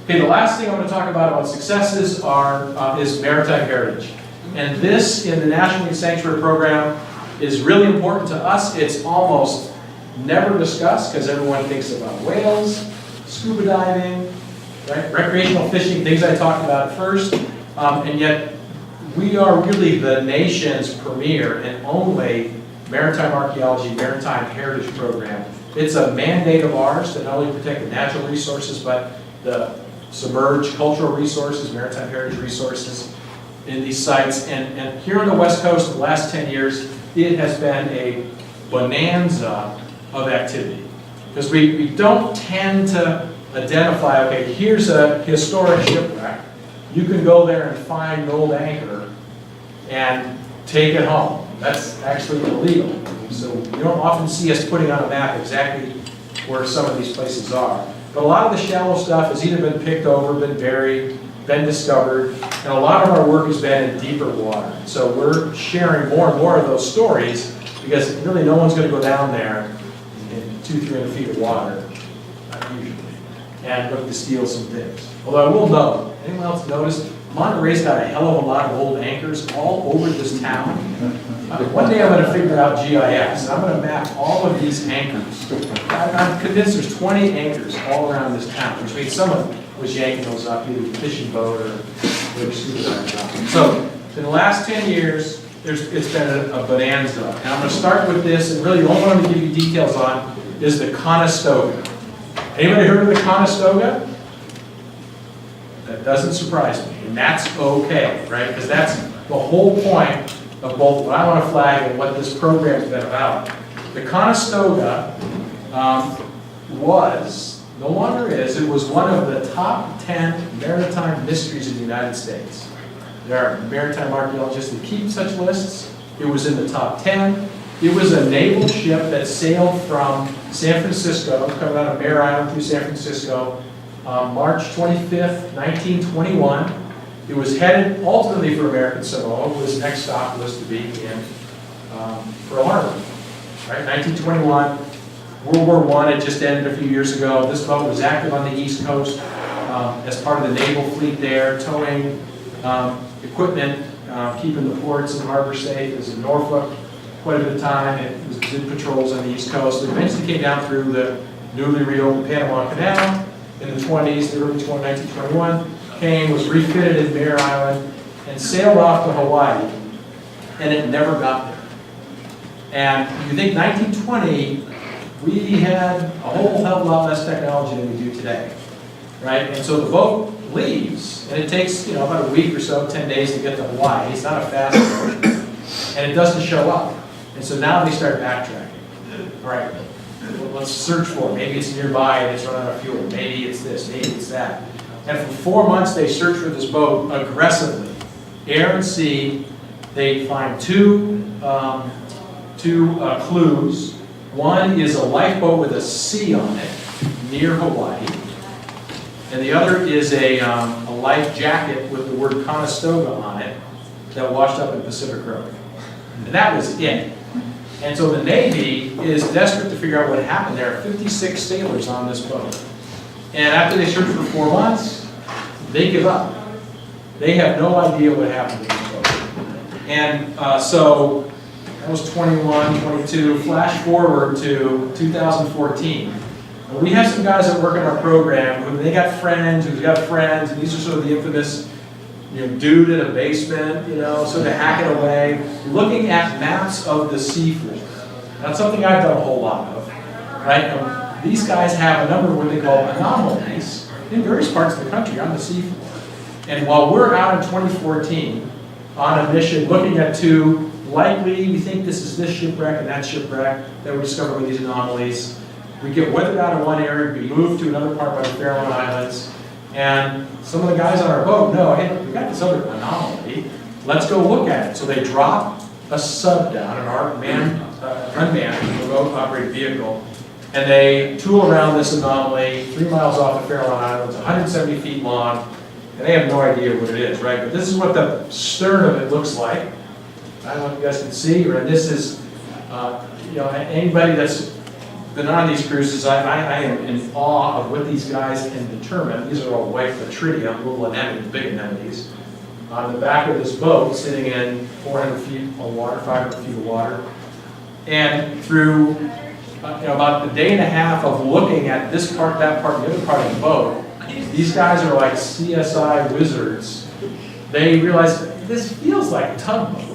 Okay, the last thing I want to talk about successes is Maritime Heritage. And this, in the National Marine Sanctuary Program, is really important to us. It's almost never discussed because everyone thinks about whales, scuba diving, right? Recreational fishing, things I talked about first. And yet, we are really the nation's premier and only maritime archaeology, maritime heritage program. It's a mandate of ours to not only protect the natural resources, but the submerged cultural resources, maritime heritage resources in these sites. And here on the West Coast, in the last 10 years, it has been a bonanza of activity. Because we don't tend to identify, okay, here's a historic shipwreck. You can go there and find an old anchor and take it home. That's actually illegal. So you don't often see us putting on a map exactly where some of these places are. But a lot of the shallow stuff has either been picked over, been buried, been discovered, and a lot of our work has been in deeper water. So we're sharing more and more of those stories because really no one's going to go down there in 200-300 feet of water, usually, and look to steal some things. Although I will note, anyone else notice, Monterey's got a hell of a lot of old anchors all over this town. One day I'm going to figure out GIS, and I'm going to map all of these anchors. I'm convinced there's 20 anchors all around this town, which means someone was yanking those up, either with a fishing boat or with a scuba diver. So in the last 10 years, it's been a bonanza. And I'm going to start with this, and really the only one I'm going to give you details on is the Conestoga. Anybody heard of the Conestoga? That doesn't surprise me, and that's okay, right? Because that's the whole point of both what I want to flag and what this program's been about. The Conestoga no longer is, it was one of the top 10 maritime mysteries in the United States. There are maritime archaeologists that keep such lists. It was in the top 10. It was a naval ship that sailed from San Francisco, coming out of Mare Island through San Francisco, March 25th, 1921. It was headed ultimately for American Samoa, whose next stop was to be in Pearl Harbor. Right, 1921, World War I had just ended a few years ago. This boat was active on the East Coast as part of the naval fleet there, towing equipment, keeping the ports and harbor safe. It was in Norfolk quite a bit of time. It did patrols on the East Coast. It eventually came down through the newly reopened Panama Canal in the 20s, the early 1921. Came, was refitted in Mare Island, and sailed off to Hawaii, and it never got there. And you think 1920, we had a whole hell of a lot less technology than we do today, right? And so the boat leaves, and it takes about a week or so, 10 days to get to Hawaii. It's not a fast boat, and it doesn't show up. And so now they start backtracking. All right, let's search for it. Maybe it's nearby and it's run out of fuel. Maybe it's this, maybe it's that. And for 4 months, they search for this boat aggressively, air and sea. They find two clues. One is a lifeboat with a C on it near Hawaii, and the other is a life jacket with the word Conestoga on it that washed up in Pacific Road. And that was it. And so the Navy is desperate to figure out what happened. There are 56 sailors on this boat. And after they search for 4 months, they give up. They have no idea what happened to this boat. And so that was 21, 22. Flash forward to 2014. And we have some guys that work in our program who they got friends, who've got friends, and these are sort of the infamous dude in a basement, sort of hacking away, looking at maps of the seafloor. That's something I've done a whole lot of, right? These guys have a number of what they call anomalies in various parts of the country on the seafloor. And while we're out in 2014 on a mission looking at two, likely we think this is this shipwreck and that shipwreck that we discovered with these anomalies, we get weathered out of one area, we move to another part by the Farallon Islands, and some of the guys on our boat know, hey, look, we got this other anomaly, let's go look at it. So they drop a sub down, an unmanned remote operated vehicle, and they tool around this anomaly 3 miles off the Farallon Islands, 170 feet long, and they have no idea what it is, right? But this is what the stern of it looks like. I don't know if you guys can see, or this is, you know, anybody that's been on these cruises, I am in awe of what these guys can determine. These are all white Latrydia, little anemones, big anemones. On the back of this boat, sitting in 400 feet of water, 500 feet of water. And through you know, about a day and a half of looking at this part, that part, the other part of the boat, these guys are like CSI wizards. They realize this feels like a tugboat.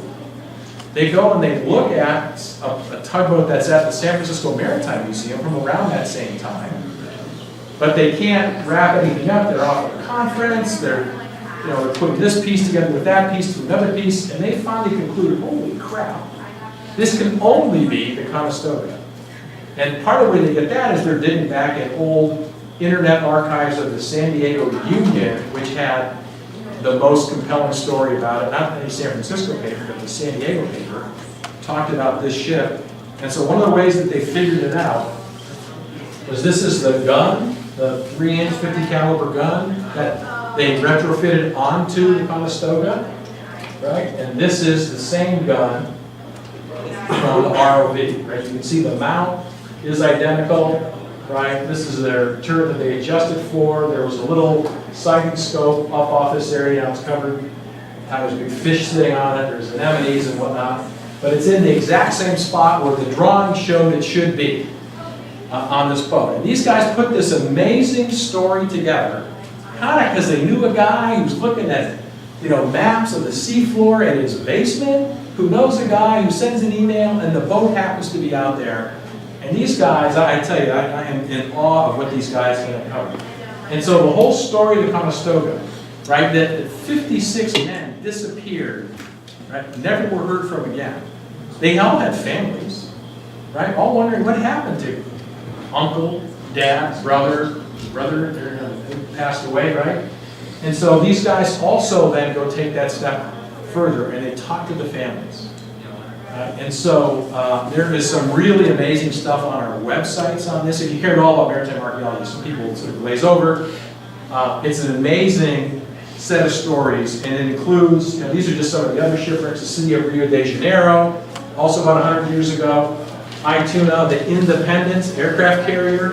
They go and they look at a tugboat that's at the San Francisco Maritime Museum from around that same time, but they can't wrap anything up. They're off at a conference. They're putting this piece together with that piece to another piece, and they finally conclude, holy crap, this can only be the Conestoga. And part of the way they get that is they're digging back at old internet archives of the San Diego Union, which had the most compelling story about it, not any San Francisco paper, but the San Diego paper, talked about this ship. And so one of the ways that they figured it out was this is the gun, the 3-inch 50 caliber gun that they retrofitted onto the Conestoga, right? And this is the same gun from the ROV, right? You can see the mount is identical, right? This is their turret that they adjusted for. There was a little sighting scope up off this area. Now it's covered. There's a big fish sitting on it. There's anemones and whatnot. But it's in the exact same spot where the drawing showed it should be on this boat. And these guys put this amazing story together, kind of because they knew a guy who was looking at maps of the seafloor in his basement, who knows a guy who sends an email, and the boat happens to be out there. And these guys, I tell you, I am in awe of what these guys can uncover. And so the whole story of the Conestoga, right, that 56 men disappeared, right, never were heard from again. They all had families, right, all wondering what happened to uncle, dad, brother, they passed away, right? And so these guys also then go take that step further, and they talk to the families. And so there is some really amazing stuff on our websites on this. If you care at all about maritime archaeology, some people sort of glaze over. It's an amazing set of stories, and it includes, these are just some of the other shipwrecks, the city of Rio de Janeiro, also about 100 years ago. Ituna, the Independence aircraft carrier,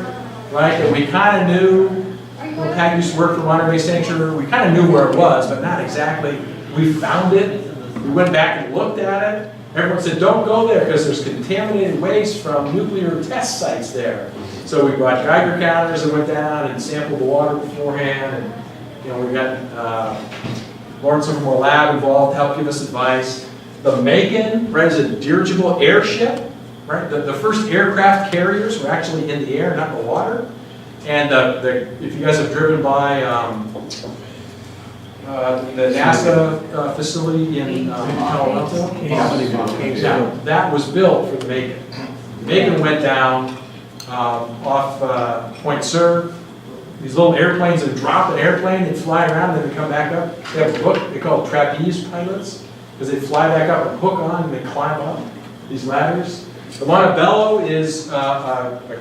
right, that we kind of knew. Pat used to work for Monterey Bay Sanctuary. We kind of knew where it was, but not exactly. We found it. We went back and looked at it. Everyone said, don't go there because there's contaminated waste from nuclear test sites there. So we brought Geiger counters and went down and sampled the water beforehand. And we got Lawrence Livermore Lab involved to help give us advice. The Macon, right, is a dirigible airship, right? The first aircraft carriers were actually in the air, not the water. And if you guys have driven by the NASA facility in Palo Alto, yeah, that was built for the Macon. The Macon went down off Point Sur. These little airplanes that drop an airplane, they fly around, and then they come back up. They have a hook, they call it trapeze pilots, because they fly back up and hook on and they climb up these ladders. The Montebello is a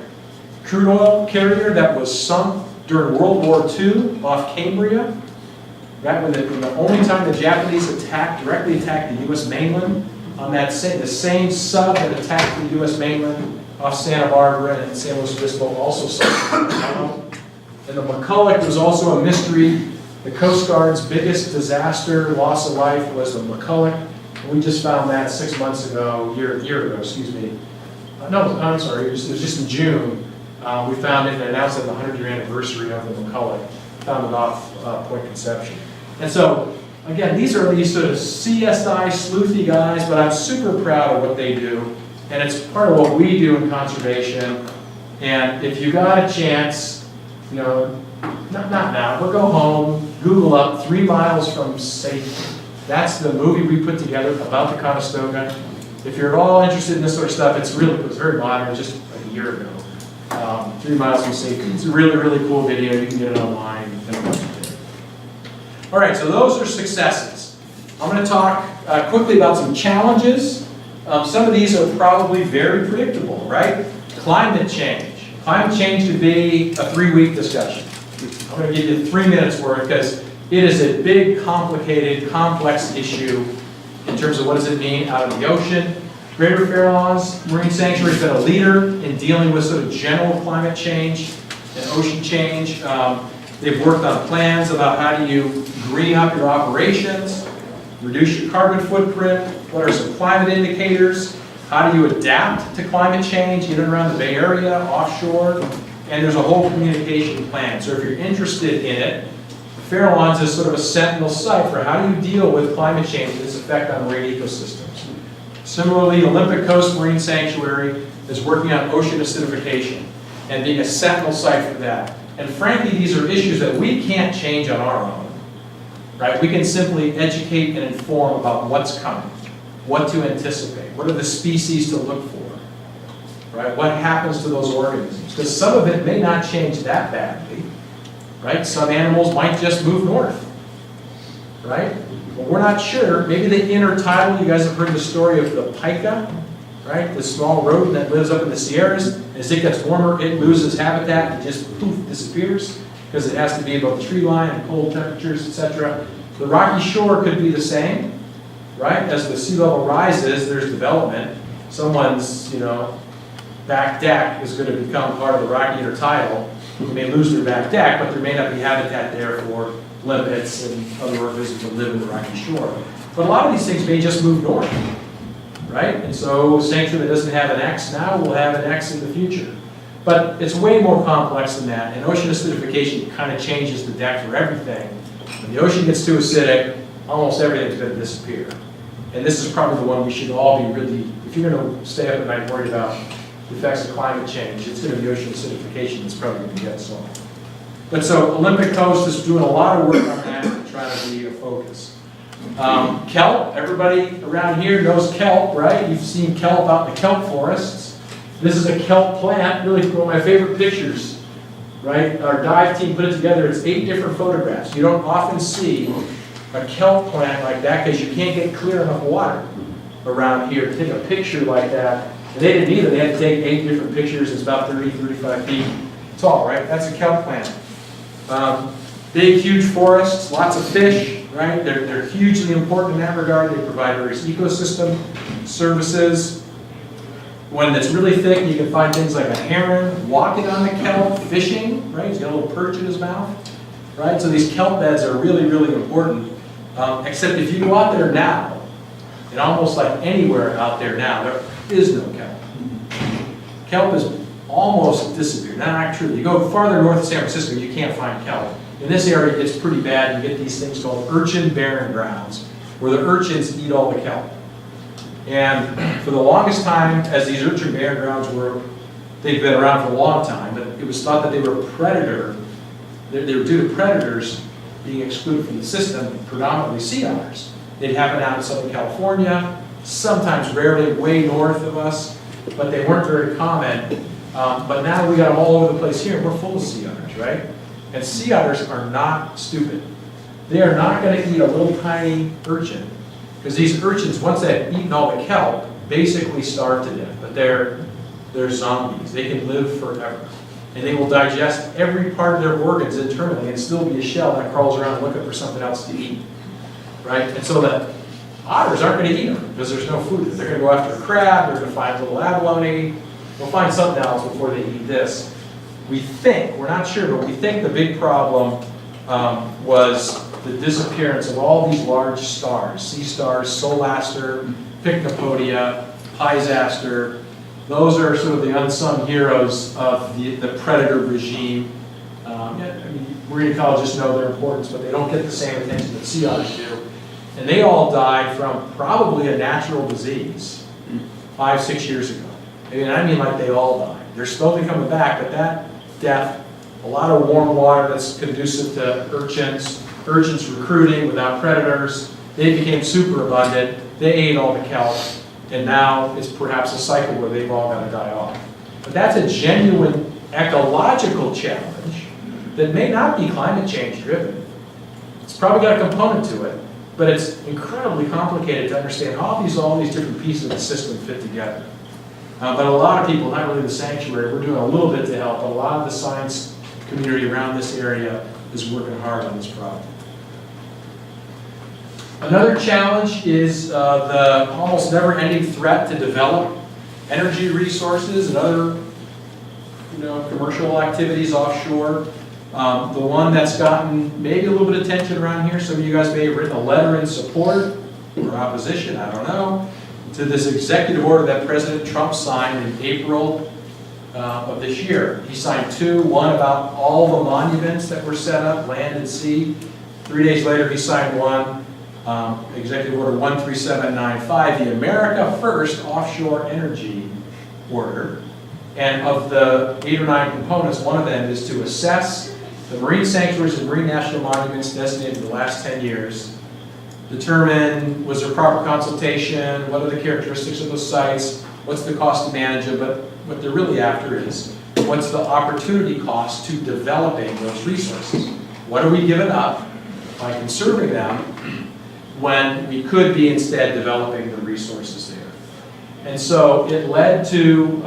crude oil carrier that was sunk during World War II off Cambria. Right when the only time the Japanese directly attacked the U.S. mainland, on the same sub that attacked the U.S. mainland off Santa Barbara and San Luis Obispo also sunk. And the McCulloch was also a mystery. The Coast Guard's biggest disaster, loss of life, was the McCulloch. We just found that 6 months ago, year ago, excuse me. No, I'm sorry, it was just in June. We found it and announced it the 100-year anniversary of the McCulloch. Found it off Point Conception. And so, again, these are these sort of CSI sleuthy guys, but I'm super proud of what they do. And it's part of what we do in conservation. And if you got a chance, not now, but go home, Google up 3 miles from safety. That's the movie we put together about the Conestoga. If you're at all interested in this sort of stuff, it was very modern, just like a year ago. 3 miles from safety. It's a really, really cool video. You can get it online. All right, so those are successes. I'm going to talk quickly about some challenges. Some of these are probably very predictable, right? Climate change. Climate change could be a 3-week discussion. I'm going to give you 3 minutes worth because it is a big, complicated, complex issue. in terms of what does it mean out in the ocean. Greater Farallones Marine Sanctuary has been a leader in dealing with sort of general climate change and ocean change. They've worked on plans about how do you green up your operations, reduce your carbon footprint, what are some climate indicators, how do you adapt to climate change, in and around the Bay Area, offshore, and there's a whole communication plan. So if you're interested in it, Farallones is sort of a sentinel site for how do you deal with climate change and its effect on marine ecosystems. Similarly, Olympic Coast Marine Sanctuary is working on ocean acidification and being a sentinel site for that. And frankly, these are issues that we can't change on our own, right? We can simply educate and inform about what's coming, what to anticipate, what are the species to look for, right? What happens to those organisms? Because some of it may not change that badly, right? Some animals might just move north, right? Well, we're not sure. Maybe the intertidal, you guys have heard the story of the pika, right? The small rodent that lives up in the Sierras. As it gets warmer, it loses habitat and just poof, disappears because it has to be above the tree line and cold temperatures, etc. The rocky shore could be the same, right? As the sea level rises, there's development. Someone's, back deck is going to become part of the rocky intertidal. They may lose their back deck, but there may not be habitat there for limpets and other organisms that live in the rocky shore. But a lot of these things may just move north, right? And so a sanctuary that doesn't have an X now will have an X in the future. But it's way more complex than that, and ocean acidification kind of changes the deck for everything. When the ocean gets too acidic, almost everything's going to disappear. And this is probably the one we should all be really, if you're going to stay up at night worried about the effects of climate change, it's going to be ocean acidification that's probably going to get solved. But so Olympic Coast is doing a lot of work on that to try to be a focus. Kelp, everybody around here knows kelp, right? You've seen kelp out in the kelp forests. This is a kelp plant, really one of my favorite pictures, right? Our dive team put it together. It's 8 different photographs. You don't often see a kelp plant like that because you can't get clear enough water around here to take a picture like that. And they didn't either. They had to take 8 different pictures. It's about 30, 35 feet tall, right? That's a kelp plant. Big, huge forests, lots of fish, right? They're hugely important in that regard. They provide various ecosystem services. When it's really thick, you can find things like a heron walking on the kelp, fishing, right? He's got a little perch in his mouth, right? So these kelp beds are really, really important. Except if you go out there now, and almost like anywhere out there now, there is no kelp. Kelp is almost disappeared. Not truly. You go farther north of San Francisco, you can't find kelp. In this area, it's pretty bad. You get these things called urchin barren grounds, where the urchins eat all the kelp. And for the longest time, as these urchin barren grounds were, they've been around for a long time, but it was thought that they were a predator. They were due to predators being excluded from the system, predominantly sea otters. They'd happen out in Southern California, sometimes rarely way north of us, but they weren't very common. But now we got them all over the place here. We're full of sea otters, right? And sea otters are not stupid. They are not going to eat a little tiny urchin, because these urchins, once they've eaten all the kelp, basically starve to death. But they're zombies. They can live forever. And they will digest every part of their organs internally and still be a shell that crawls around looking for something else to eat, right? And so the otters aren't going to eat them because there's no food. They're going to go after a crab. They're going to find a little abalone. They'll find something else before they eat this. We think, we're not sure, but we think the big problem was the disappearance of all these large stars, sea stars, Solaster, Pycnopodia, Pisaster. Those are sort of the unsung heroes of the predator regime. Marine ecologists know their importance, but they don't get the same attention that sea otters do. And they all died from probably a natural disease 5-6 years ago. I mean like they all died. They're slowly coming back, but that death, a lot of warm water that's conducive to urchins recruiting without predators, they became super abundant, they ate all the kelp, and now it's perhaps a cycle where they've all got to die off. But that's a genuine ecological challenge that may not be climate change driven. It's probably got a component to it, but it's incredibly complicated to understand how all these different pieces of the system fit together. But a lot of people, not really the sanctuary, we're doing a little bit to help, but a lot of the science community around this area is working hard on this problem. Another challenge is the almost never-ending threat to develop energy resources and other, commercial activities offshore. The one that's gotten maybe a little bit of attention around here, some of you guys may have written a letter in support or opposition, I don't know, to this executive order that President Trump signed in April of this year. He signed two, one about all the monuments that were set up, land and sea. 3 days later, he signed one, Executive Order 13795, the America First Offshore Energy Order. And of the 8 or 9 components, one of them is to assess the marine sanctuaries and marine national monuments designated in the last 10 years, determine was there proper consultation, what are the characteristics of those sites, what's the cost to manage it, but what they're really after is what's the opportunity cost to developing those resources. What are we giving up by conserving them when we could be instead developing the resources there? And so it led to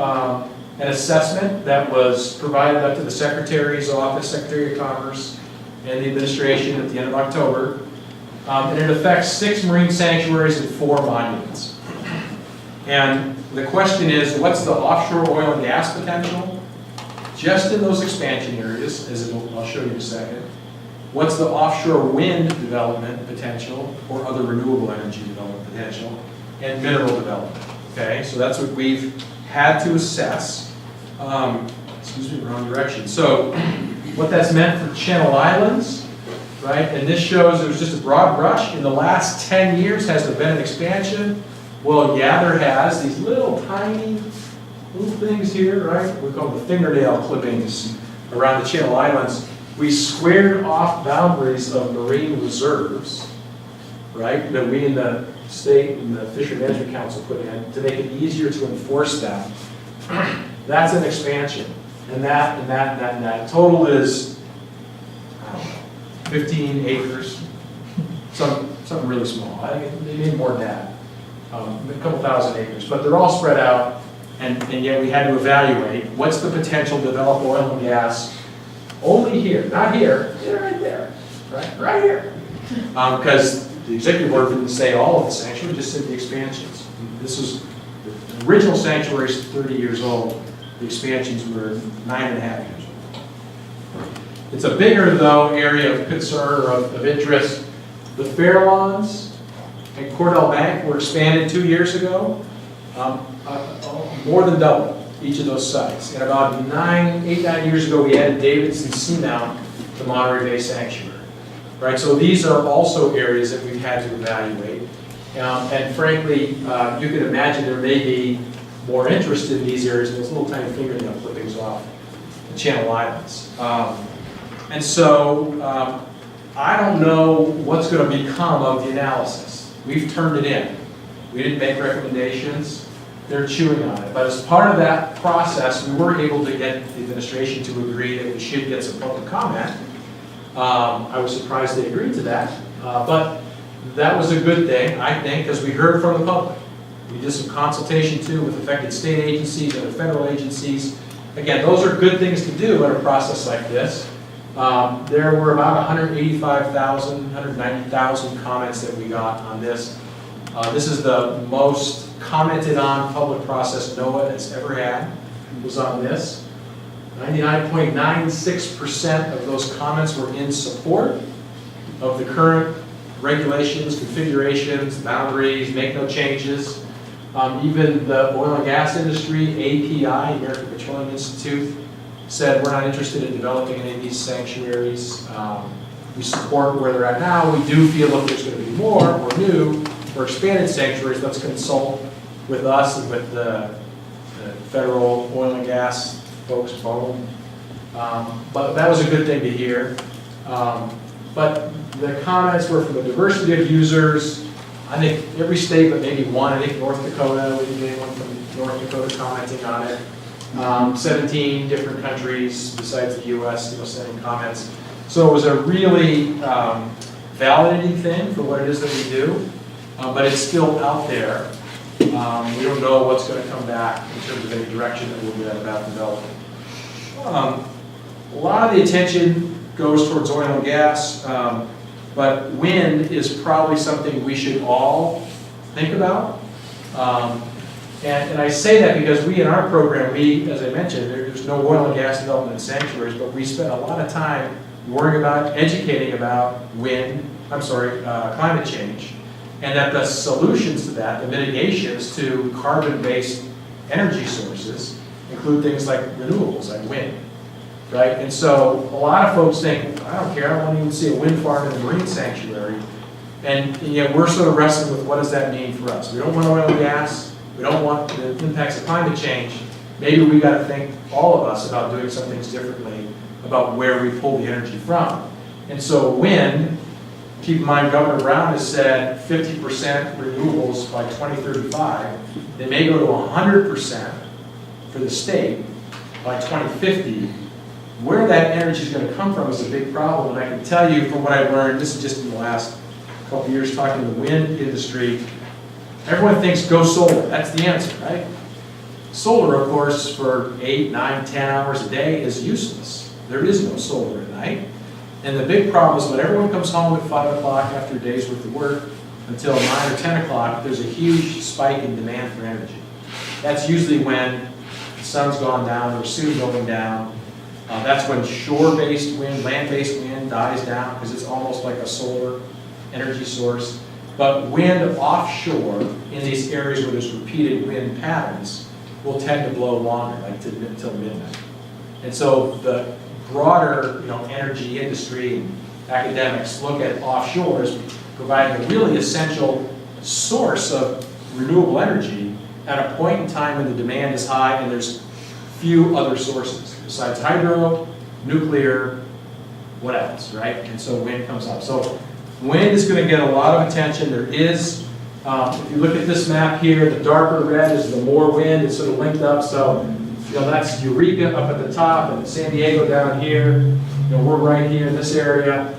an assessment that was provided up to the Secretary's office, Secretary of Commerce, and the administration at the end of October. And it affects 6 marine sanctuaries and 4 monuments. And the question is, what's the offshore oil and gas potential? Just in those expansion areas, as I'll show you in a second. What's the offshore wind development potential or other renewable energy development potential? And mineral development, okay? So that's what we've had to assess. Excuse me, wrong direction. So what that's meant for Channel Islands, right? And this shows it was just a broad brush. In the last 10 years, has there been an expansion? Well, yeah, there has. These little tiny little things here, right? We call them the fingernail clippings around the Channel Islands. We squared off boundaries of marine reserves, right? That we in the state and the Fishery Management Council put in to make it easier to enforce them. That's an expansion. And that. Total is, I don't know, 15 acres. Something really small. I think they need more than that. A couple thousand acres. But they're all spread out, and yet we had to evaluate what's the potential to develop oil and gas only here, not here, right there, right here. Because the executive order didn't say all of the sanctuary, just said the expansions. This was, the original sanctuary is 30 years old. The expansions were 9.5 years old. It's a bigger, though, area of concern or of interest. The Fairlawns and Cordell Bank were expanded 2 years ago, more than double each of those sites. And about 8, 9 years ago, we added Davidson Seamount to Monterey Bay Sanctuary. Right, so these are also areas that we've had to evaluate. And frankly, you can imagine there may be more interest in these areas than those little tiny fingernail clippings off the Channel Islands. And so I don't know what's going to become of the analysis. We've turned it in. We didn't make recommendations. They're chewing on it. But as part of that process, we were able to get the administration to agree that we should get some public comment. I was surprised they agreed to that. But that was a good thing, I think, because we heard from the public. We did some consultation, too, with affected state agencies and federal agencies. Again, those are good things to do in a process like this. There were about 185,000, 190,000 comments that we got on this. This is the most commented on public process NOAA has ever had, was on this. 99.96% of those comments were in support of the current regulations, configurations, boundaries, make no changes. Even the oil and gas industry, API, American Petroleum Institute, said we're not interested in developing any of these sanctuaries. We support where they're at now. We do feel if there's going to be more or new or expanded sanctuaries, let's consult with us and with the federal oil and gas folks, both. But that was a good thing to hear. But the comments were from a diversity of users. I think every state, but maybe one. I think North Dakota, we did one from North Dakota commenting on it. 17 different countries besides the U.S. Sending comments. So it was a really validating thing for what it is that we do, but it's still out there. We don't know what's going to come back in terms of any direction that we'll get about developing. A lot of the attention goes towards oil and gas. But wind is probably something we should all think about. And I say that because we, in our program, as I mentioned, there's no oil and gas development in sanctuaries, but we spend a lot of time worrying about, educating about climate change, and that the solutions to that, the mitigations to carbon-based energy sources, include things like renewables, like wind, right? And so a lot of folks think, I don't care, I don't want to even see a wind farm in a marine sanctuary. And yet we're sort of wrestling with what does that mean for us? We don't want oil and gas. We don't want the impacts of climate change. Maybe we got to think, all of us, about doing some things differently about where we pull the energy from. And so wind, keep in mind Governor Brown has said 50% renewables by 2035. They may go to 100% for the state by 2050. Where that energy is going to come from is a big problem. And I can tell you from what I've learned, this is just in the last couple of years talking to the wind industry, everyone thinks go solar. That's the answer, right? Solar, of course, for 8, 9, 10 hours a day is useless. There is no solar at night. And the big problem is when everyone comes home at 5 o'clock after a day's worth of work until 9 or 10 o'clock, there's a huge spike in demand for energy. That's usually when the sun's gone down or soon going down. That's when shore-based wind, land-based wind dies down because it's almost like a solar energy source. But wind offshore in these areas where there's repeated wind patterns will tend to blow longer, like until midnight. And so the broader energy industry and academics look at offshore as providing a really essential source of renewable energy at a point in time when the demand is high and there's few other sources besides hydro, nuclear, what else, right? And so wind comes up. So wind is going to get a lot of attention. There is, if you look at this map here, the darker red is the more wind. It's sort of linked up. So, that's Eureka up at the top and San Diego down here. We're right here in this area.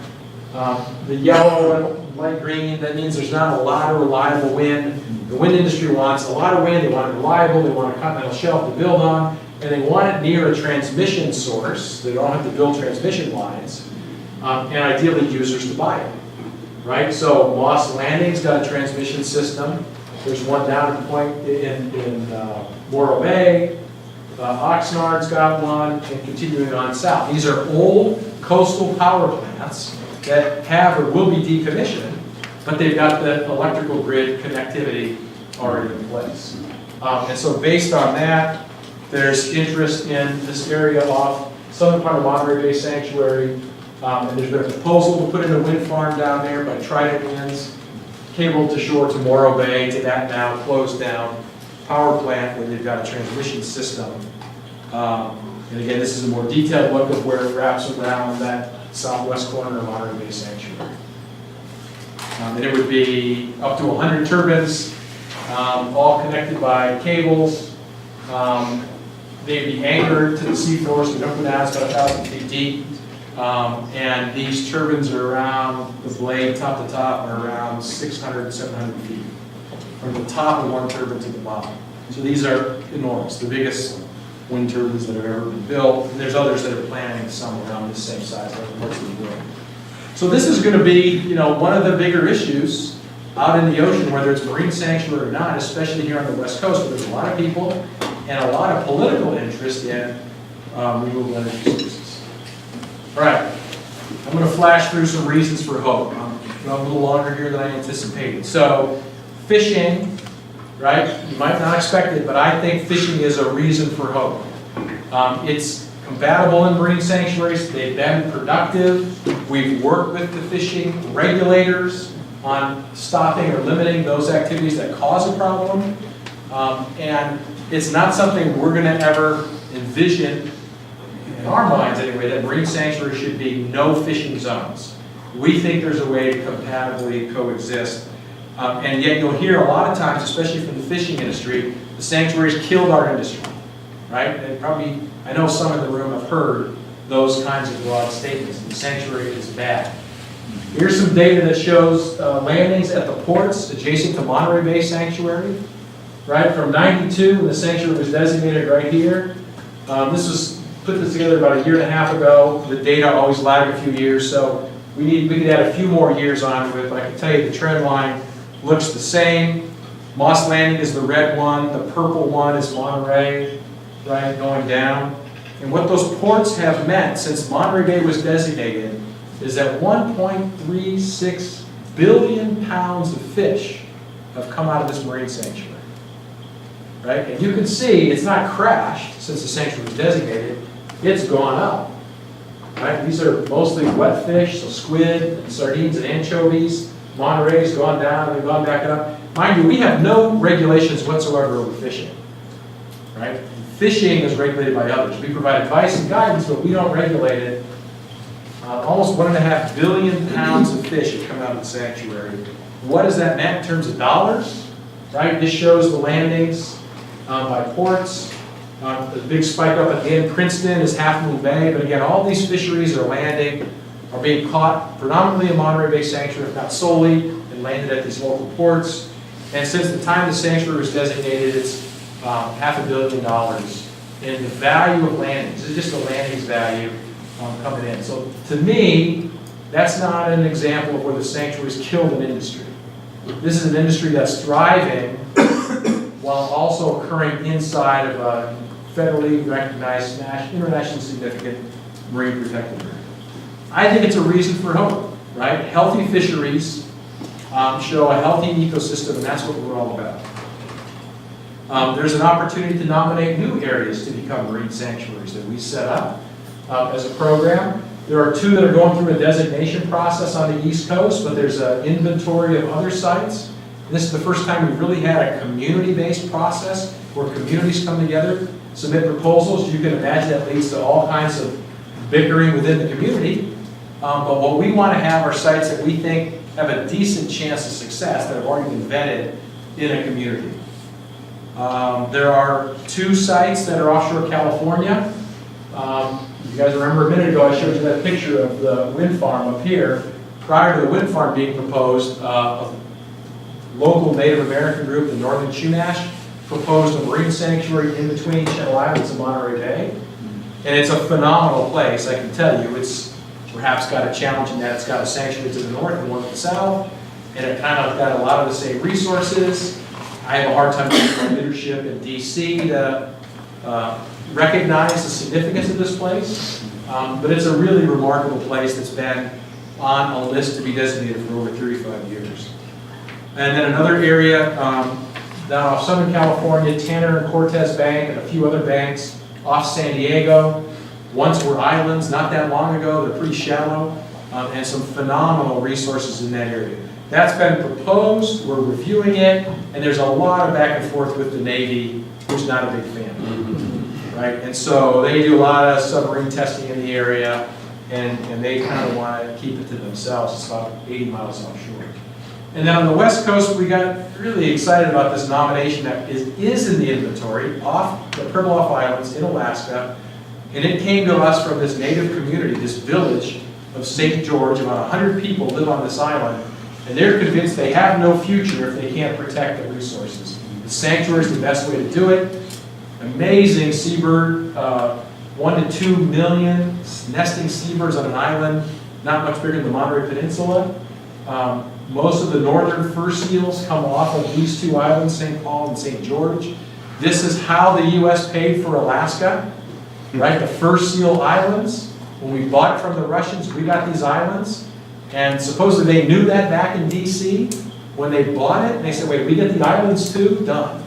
The yellow and light green, that means there's not a lot of reliable wind. The wind industry wants a lot of wind. They want it reliable. They want a continental shelf to build on. And they want it near a transmission source. They don't have to build transmission lines. And ideally users to buy it. Right, so Moss Landing's got a transmission system. There's one down at Point in Monterey Bay. Oxnard's got one, and continuing on south. These are old coastal power plants that have or will be decommissioned, but they've got the electrical grid connectivity already in place. And so based on that, there's interest in this area off southern part of Monterey Bay Sanctuary. And there's been a proposal to put in a wind farm down there by Trident Winds, cable to shore to Morro Bay, to that now closed down power plant where they've got a transmission system. And again, this is a more detailed look of where it wraps around that southwest corner of Monterey Bay Sanctuary. And it would be up to 100 turbines, all connected by cables. They'd be anchored to the seafloor, so they don't go down, it's about 1,000 feet deep. And these turbines are around, the blade top to top are around 600, 700 feet from the top of one turbine to the bottom. So these are enormous, the biggest wind turbines that have ever been built. And there's others that are planning some around the same size, like parts of the world. So this is going to be, one of the bigger issues out in the ocean, whether it's marine sanctuary or not, especially here on the West Coast, where there's a lot of people and a lot of political interest in renewable energy sources. All right, I'm going to flash through some reasons for hope. I'm going a little longer here than I anticipated. So, fishing, right? You might not expect it, but I think fishing is a reason for hope. It's compatible in marine sanctuaries. They've been productive. We've worked with the fishing regulators on stopping or limiting those activities that cause a problem. And it's not something we're going to ever envision, in our minds anyway, that marine sanctuaries should be no fishing zones. We think there's a way to compatibly coexist. And yet you'll hear a lot of times, especially from the fishing industry, the sanctuaries killed our industry, right? And probably, I know some in the room have heard those kinds of broad statements. The sanctuary is bad. Here's some data that shows landings at the ports adjacent to Monterey Bay Sanctuary, right? From '92, when the sanctuary was designated right here. Put this together about a year and a half ago. The data always lag a few years, so we could add a few more years onto it, but I can tell you the trend line looks the same. Moss Landing is the red one, the purple one is Monterey, right, going down. And what those ports have meant since Monterey Bay was designated is that 1.36 billion pounds of fish have come out of this marine sanctuary, right? And you can see it's not crashed since the sanctuary was designated, it's gone up, right? These are mostly wet fish, so squid, and sardines, and anchovies. Monterey's gone down, they've gone back up. Mind you, we have no regulations whatsoever over fishing, right? Fishing is regulated by others. We provide advice and guidance, but we don't regulate it. Almost 1.5 billion pounds of fish have come out of the sanctuary. What does that mean in terms of dollars? Right? This shows the landings by ports. The big spike up at the end, Princeton is Half Moon Bay, but again, all these fisheries are landing, are being caught predominantly in Monterey Bay Sanctuary, if not solely, and landed at these local ports. And since the time the sanctuary was designated, it's $500 million in the value of landings. This is just the landings value coming in. So to me, that's not an example of where the sanctuary's killed an industry. This is an industry that's thriving while also occurring inside of a federally recognized, internationally significant marine protected area. I think it's a reason for hope, right? Healthy fisheries show a healthy ecosystem, and that's what we're all about. There's an opportunity to nominate new areas to become marine sanctuaries that we set up as a program. There are 2 that are going through a designation process on the East Coast, but there's an inventory of other sites. This is the first time we've really had a community-based process where communities come together, submit proposals. You can imagine that leads to all kinds of bickering within the community. But what we want to have are sites that we think have a decent chance of success that have already been vetted in a community. There are 2 sites that are offshore California. You guys remember a minute ago I showed you that picture of the wind farm up here. Prior to the wind farm being proposed, a local Native American group, the Northern Chumash, proposed a marine sanctuary in between Channel Islands and Monterey Bay. And it's a phenomenal place, I can tell you. It's perhaps got a challenge in that it's got a sanctuary to the north and one to the south, and it kind of got a lot of the same resources. I have a hard time getting my leadership in DC to recognize the significance of this place, but it's a really remarkable place that's been on a list to be designated for over 35 years. And then another area down off Southern California, Tanner and Cortes Bank and a few other banks off San Diego. Once were islands not that long ago, they're pretty shallow, and some phenomenal resources in that area. That's been proposed, we're reviewing it, and there's a lot of back and forth with the Navy, who's not a big fan, right? And so they do a lot of submarine testing in the area, and they kind of want to keep it to themselves. It's about 80 miles offshore. And then on the West Coast, we got really excited about this nomination that is in the inventory off the Pribilof Islands in Alaska. And it came to us from this native community, this village of St. George. About 100 people live on this island, and they're convinced they have no future if they can't protect the resources. The sanctuary is the best way to do it. Amazing seabird, 1 to 2 million nesting seabirds on an island, not much bigger than the Monterey Peninsula. Most of the northern fur seals come off of these 2 islands, St. Paul and St. George. This is how the U.S. paid for Alaska. Right, the fur seal islands. When we bought it from the Russians, we got these islands, and supposedly they knew that back in DC when they bought it. And they said, "Wait, we get the islands too? Done,"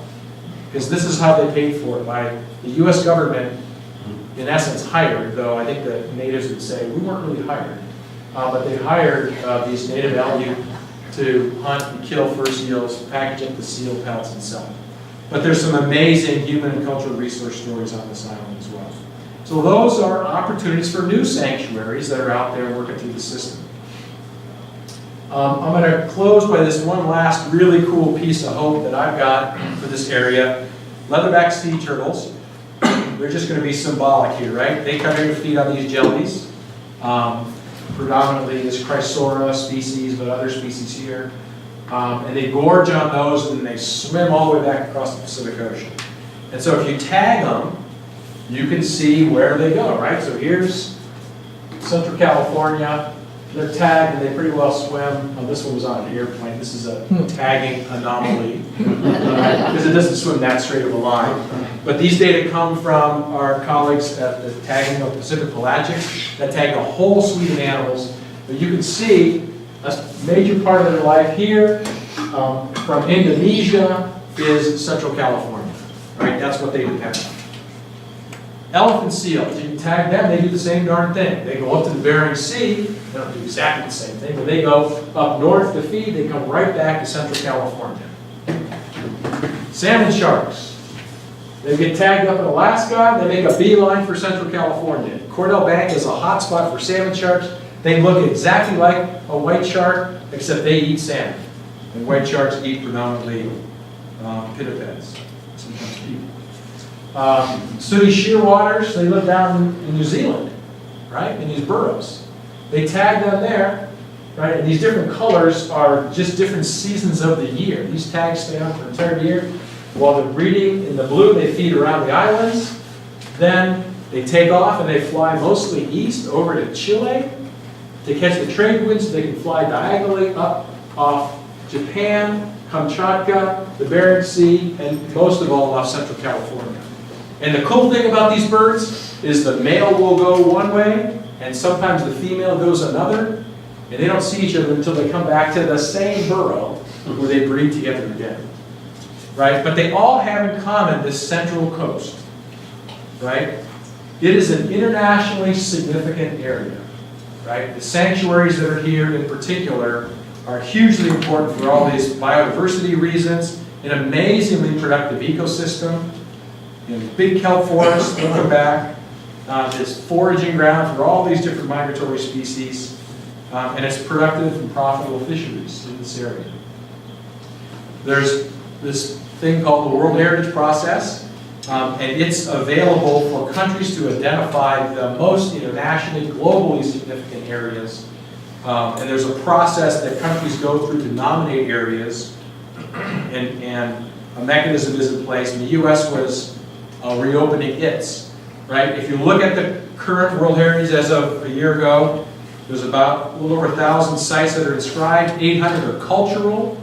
because this is how they paid for it by the U.S. government. In essence, hired. Though I think the natives would say we weren't really hired, but they hired these native Aleut to hunt and kill fur seals, package up the seal pelts, and sell them. But there's some amazing human and cultural resource stories on this island as well. So those are opportunities for new sanctuaries that are out there working through the system. I'm going to close by this one last really cool piece of hope that I've got for this area. Leatherback sea turtles. They're just going to be symbolic here, right? They come here to feed on these jellies. Predominantly this Chrysora species, but other species here. And they gorge on those, and they swim all the way back across the Pacific Ocean. And so if you tag them, you can see where they go, right? So here's Central California, They're tagged and they pretty well swim. Oh, this one was on an airplane. This is a tagging anomaly because it doesn't swim that straight of a line. But these data come from our colleagues at the tagging of Pacific Pelagics that tag a whole suite of animals. But you can see a major part of their life here from Indonesia is Central California. Right? That's what they depend on. Elephant seals, you can tag them, they do the same darn thing. They go up to the Barren Sea, they don't do exactly the same thing, but they go up north to feed, they come right back to Central California. Salmon sharks, they get tagged up in Alaska, they make a beeline for Central California. Cordell Bank is a hot spot for salmon sharks. They look exactly like a white shark, except they eat salmon. And white sharks eat predominantly pinnipeds, sometimes people. Sooty shearwaters, they live down in New Zealand, right, in these burrows. They tag them there, right, and these different colors are just different seasons of the year. These tags stay on for the entire year. While they're breeding in the blue, they feed around the islands. Then they take off and they fly mostly east over to Chile to catch the trade winds so they can fly diagonally up off Japan, Kamchatka, the Bering Sea, and most of all off Central California. And the cool thing about these birds is the male will go one way, and sometimes the female goes another, and they don't see each other until they come back to the same burrow where they breed together again. Right? But they all have in common this central coast. Right? It is an internationally significant area. Right? The sanctuaries that are here in particular are hugely important for all these biodiversity reasons, an amazingly productive ecosystem. Big kelp forests, looking back, this foraging ground for all these different migratory species, and it's productive and profitable fisheries in this area. There's this thing called the World Heritage Process, and it's available for countries to identify the most internationally, globally significant areas. And there's a process that countries go through to nominate areas, and a mechanism is in place. And the U.S. was reopening its, right? If you look at the current World Heritage as of a year ago, there's about a little over 1,000 sites that are inscribed. 800 are cultural,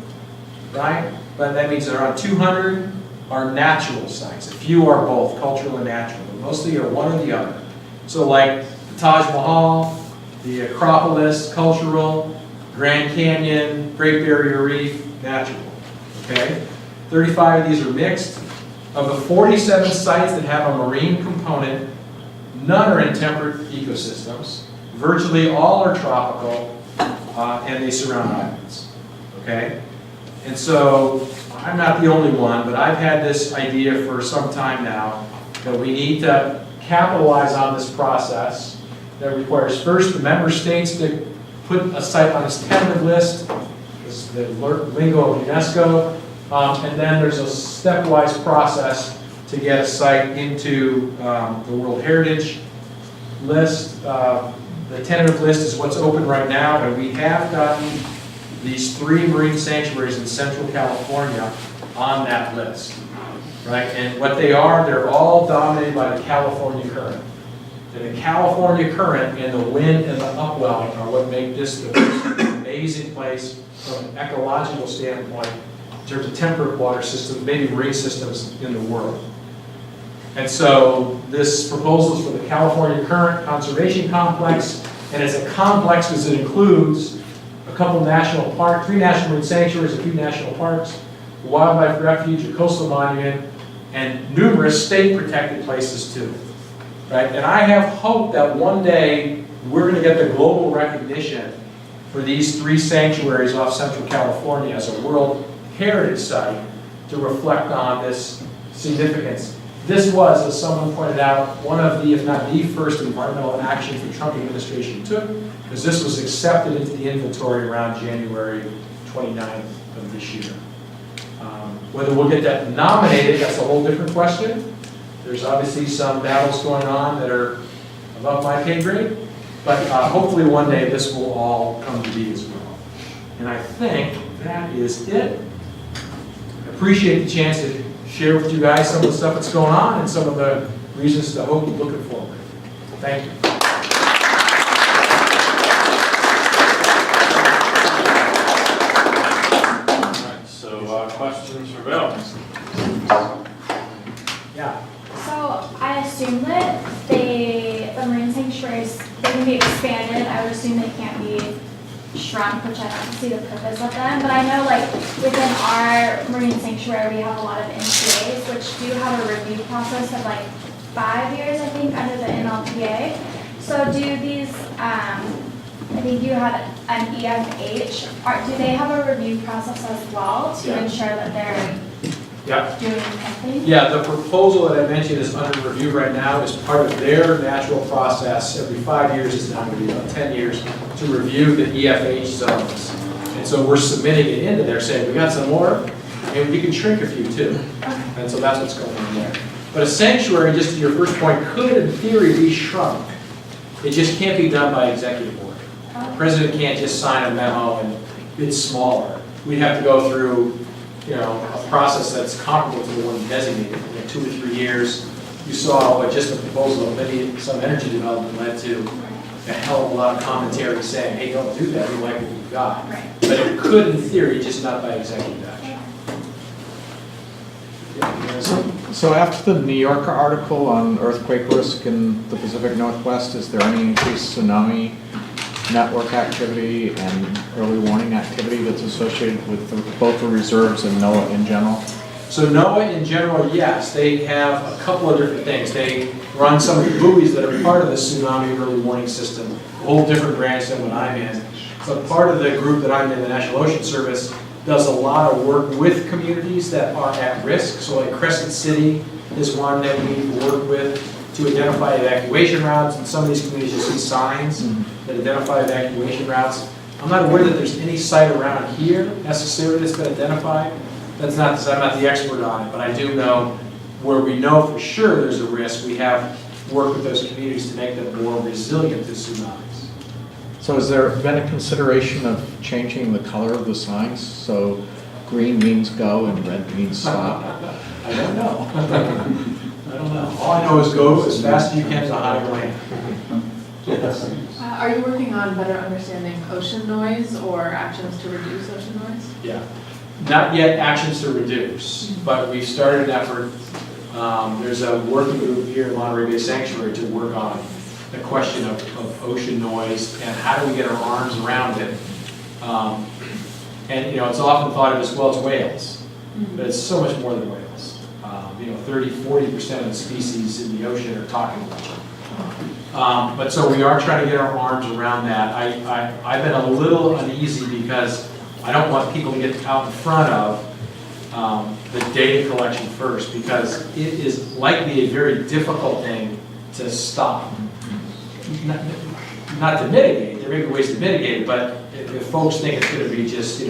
right? But that means around 200 are natural sites. A few are both cultural and natural, but mostly are one or the other. So like the Taj Mahal, the Acropolis, cultural, Grand Canyon, Great Barrier Reef, natural, okay? 35 of these are mixed. Of the 47 sites that have a marine component, none are in temperate ecosystems. Virtually all are tropical, and they surround islands, okay? And so, I'm not the only one, but I've had this idea for some time now that we need to capitalize on this process that requires first the member states to put a site on its tentative list, this is the lingo of UNESCO, and then there's a stepwise process to get a site into the World Heritage list. The tentative list is what's open right now, and we have gotten these 3 marine sanctuaries in Central California on that list, right? And what they are, they're all dominated by the California current. And the California current and the wind and the upwelling are what make this the most amazing place from an ecological standpoint in terms of temperate water systems, maybe marine systems in the world. And so this proposal is for the California Current Conservation Complex, and it's a complex because it includes a couple national parks, 3 national marine sanctuaries, a few national parks, a wildlife refuge, a coastal monument, and numerous state protected places too. Right? And I have hope that one day we're going to get the global recognition for these 3 sanctuaries off Central California as a World Heritage Site to reflect on this significance. This was, as someone pointed out, one of the, if not the first environmental actions the Trump administration took, because this was accepted into the inventory around January 29th of this year. Whether we'll get that nominated, that's a whole different question. There's obviously some battles going on that are above my pay grade, but hopefully one day this will all come to be as well. And I think that is it. I appreciate the chance to share with you guys some of the stuff that's going on and some of the reasons to hope and looking forward. Thank you. Yeah. So I assume that the marine sanctuaries, they can be expanded. I would assume they can't be shrunk, which I don't see the purpose of them. But I know like within our marine sanctuary, we have a lot of NPAs, which do have a review process of like 5 years, I think, under the NLPA. So do these, I think you had an EFH, do they have a review process as well to Yeah. ensure that they're Yeah. doing something? Yeah, the proposal that I mentioned is under review right now is part of their natural process. Every 5 years, it's now going to be about 10 years, to review the EFH zones. And so we're submitting it into there saying, we got some more, and we can shrink a few too. And so that's what's going on there. But a sanctuary, just to your first point, could in theory be shrunk. It just can't be done by executive order. The president can't just sign a memo and it's smaller. We'd have to go through, a process that's comparable to the one designated. 2 or 3 years. You saw what just the proposal of maybe some energy development led to a hell of a lot of commentary saying, hey, don't do that, we like what you've got. Right. But it could in theory, just not by executive action. So after the New Yorker article on earthquake risk in the Pacific Northwest, is there any increased tsunami network activity and early warning activity that's associated with both the reserves and NOAA in general? So NOAA in general, yes, they have a couple of different things. They run some of the buoys that are part of the tsunami early warning system, a whole different branch than what I'm in. So part of the group that I'm in, the National Ocean Service, does a lot of work with communities that are at risk. So like Crescent City is one that we need to work with to identify evacuation routes. And some of these communities, you see signs that identify evacuation routes. I'm not aware that there's any site around here necessarily that's been identified. That's not, I'm not the expert on it, but I do know where we know for sure there's a risk, we have worked with those communities to make them more resilient to tsunamis. So has there been a consideration of changing the color of the signs? So green means go and red means stop? I don't know. I don't know. All I know is go as fast as you can to higher land. Yes. Are you working on better understanding ocean noise or actions to reduce ocean noise? Yeah. Not yet actions to reduce, but we've started an effort. There's a working group here in Monterey Bay Sanctuary to work on the question of ocean noise and how do we get our arms around it. And it's often thought of as, well, it's whales, but it's so much more than whales. 30–40% of the species in the ocean are talking about. But so we are trying to get our arms around that. I've been a little uneasy because I don't want people to get out in front of the data collection first, because it is likely a very difficult thing to stop. Not to mitigate, there may be ways to mitigate it, but if folks think it's going to be just,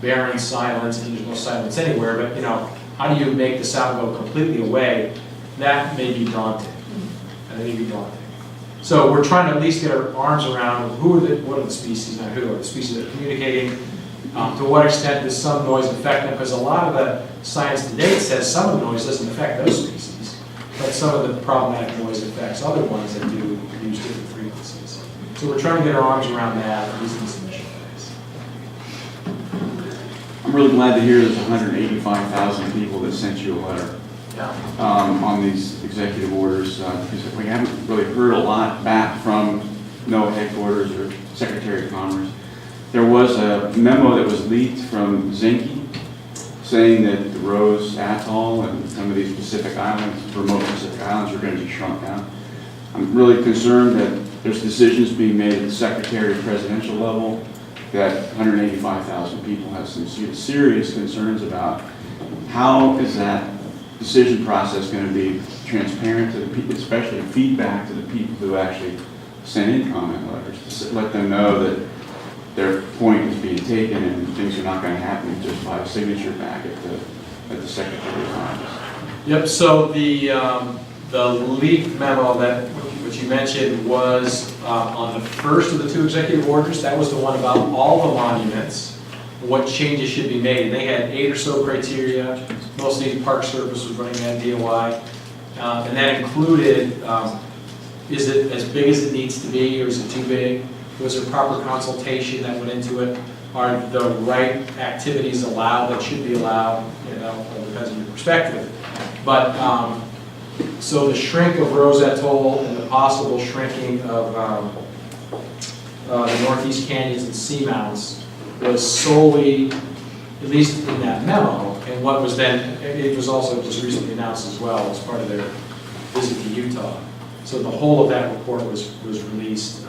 barren silence and there's no silence anywhere, but how do you make the sound go completely away? That may be daunting. So we're trying to at least get our arms around what are the species, not who are the species that are communicating. To what extent does some noise affect them? Because a lot of the science to date says some of the noise doesn't affect those species, but some of the problematic noise affects other ones that do use different frequencies. So we're trying to get our arms around that, at least in this initial phase. I'm really glad to hear there's 185,000 people that sent you a letter on these executive orders, because we haven't really heard a lot back from NOAA headquarters or Secretary of Commerce. There was a memo that was leaked from Zinke saying that the Rose Atoll and some of these Pacific Islands, remote Pacific Islands, are going to be shrunk down. I'm really concerned that there's decisions being made at the Secretary presidential level that 185,000 people have some serious concerns about. How is that decision process going to be transparent to the people, especially feedback to the people who actually send in comment letters, to let them know that their point is being taken and things are not going to happen just by a signature back at the Secretary's office? Yep, so the leaked memo that which you mentioned was on the first of the 2 executive orders. That was the one about all the monuments, what changes should be made. They had 8 or so criteria. Most of these Park Service was running that DOI. And that included, is it as big as it needs to be, or is it too big? Was there proper consultation that went into it? are the right activities allowed, that should be allowed, you know, it depends on your perspective. But, so the shrink of Rose Atoll and the possible shrinking of the Northeast Canyons and seamounts was solely, at least in that memo, and what was then, it was also just recently announced as well as part of their visit to Utah. So the whole of that report was released.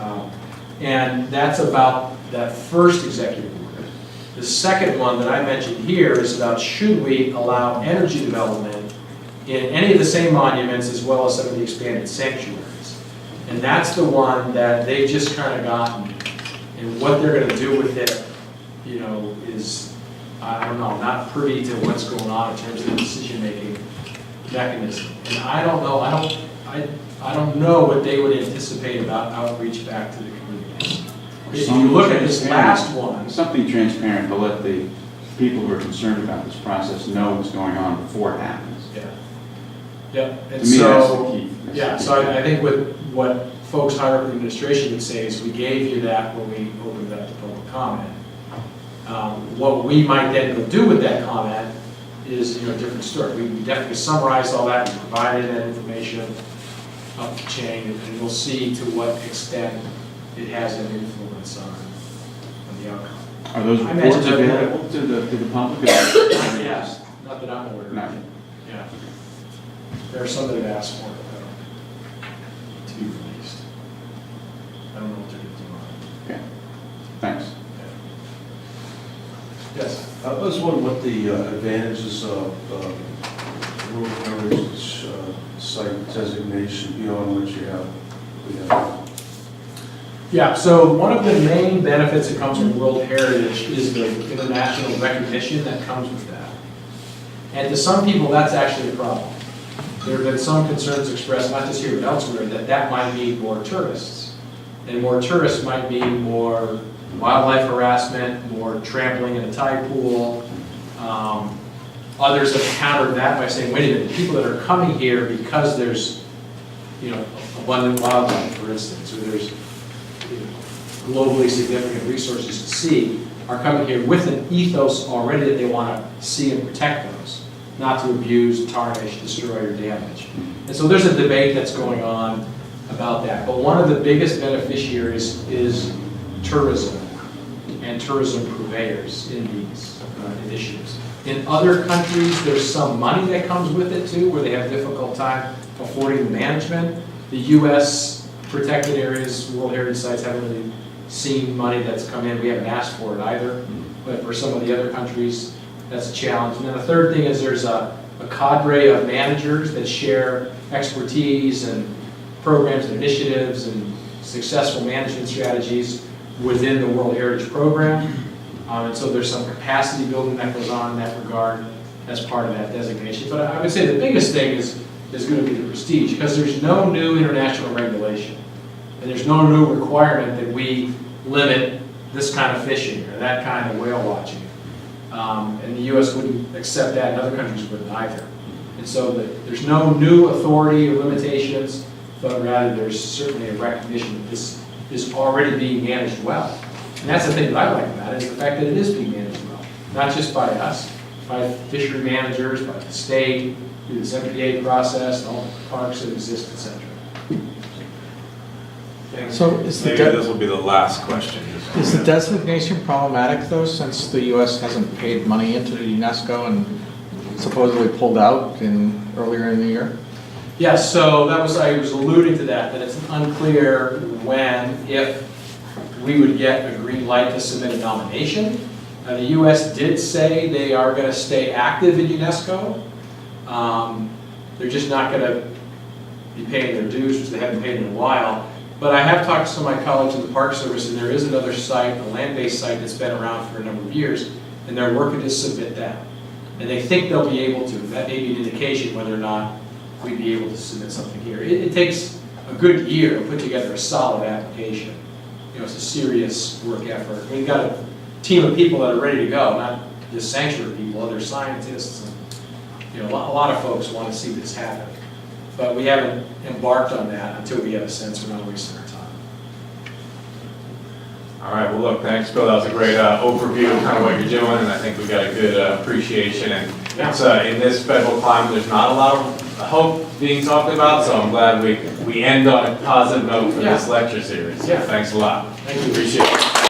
And that's about that first executive order. The second one that I mentioned here is about should we allow energy development in any of the same monuments as well as some of the expanded sanctuaries. And that's the one that they've just kind of gotten. And what they're going to do with it, you know, is, I don't know, not privy to what's going on in terms of the decision-making mechanism. And I don't know, I don't know what they would anticipate about outreach back to the communities. If you look at this last one. Something transparent to let the people who are concerned about this process know what's going on before it happens. Yeah. Yeah, To and me, that's the so, key. That's yeah, the so key. I think what folks higher up in the administration would say is we gave you that when we opened up to public comment. What we might then go do with that comment is, you know, a different story. We definitely summarized all that, we provided that information up the chain, and we'll see to what extent it has an influence on the outcome. Are those I reports mentioned that- available to the public? Yes, not that I'm aware of. No. Yeah. There are some that have asked for it, to be released. I don't know what they're going to do on it. Okay, thanks. Yes? I was wondering what the advantages of World Heritage Site designation beyond what you have. Yeah, so one of the main benefits that comes from World Heritage is the international recognition that comes with that. And to some people, that's actually a problem. There have been some concerns expressed, not just here but elsewhere, that that might mean more tourists. And more tourists might mean more wildlife harassment, more trampling in a tide pool. Others have countered that by saying, wait a minute, people that are coming here because there's, you know, abundant wildlife, for instance, or there's, you know, globally significant resources to see, are coming here with an ethos already that they want to see and protect those, not to abuse, tarnish, destroy, or damage. And so there's a debate that's going on about that. But one of the biggest beneficiaries is tourism and tourism purveyors in these initiatives. In other countries, there's some money that comes with it too, where they have a difficult time affording the management. The U.S. protected areas, World Heritage Sites haven't really seen money that's come in. We haven't asked for it either. But for some of the other countries, that's a challenge. And then the third thing is there's a cadre of managers that share expertise and programs and initiatives and successful management strategies within the World Heritage Program. And so there's some capacity building that goes on in that regard as part of that designation. But I would say the biggest thing is going to be the prestige, because there's no new international regulation. And there's no new requirement that we limit this kind of fishing or that kind of whale watching. And the U.S. wouldn't accept that, and other countries wouldn't either. And so there's no new authority or limitations, but rather there's certainly a recognition that this is already being managed well. And that's the thing that I like about it, is the fact that it is being managed well. Not just by us, by fishery managers, by the state, through this MPA process, and all the parks that exist, et cetera. So is the, Maybe this will be the last question. is the designation problematic though, since the U.S. hasn't paid money into the UNESCO and supposedly pulled out earlier in the year? Yes, so I was alluding to that it's unclear when, if we would get a green light to submit a nomination. The U.S. did say they are going to stay active in UNESCO. They're just not going to be paying their dues, which they haven't paid in a while. But I have talked to some of my colleagues in the Park Service, and there is another site, a land-based site that's been around for a number of years, and they're working to submit that. And they think they'll be able to. That may be an indication whether or not we'd be able to submit something here. It takes a good year to put together a solid application. You know, it's a serious work effort. We've got a team of people that are ready to go, not just sanctuary people, other scientists, and, you know, a lot of folks want to see this happen. But we haven't embarked on that until we have a sense we're not wasting our time. All right, well, look, thanks, Bill. That was a great overview of kind of what you're doing, and I think we got a good appreciation. And it's, in this federal climate, there's not a lot of hope being talked about, so I'm glad we end on a positive note for this lecture series. Yeah. Thanks a lot. Thank you. Appreciate it.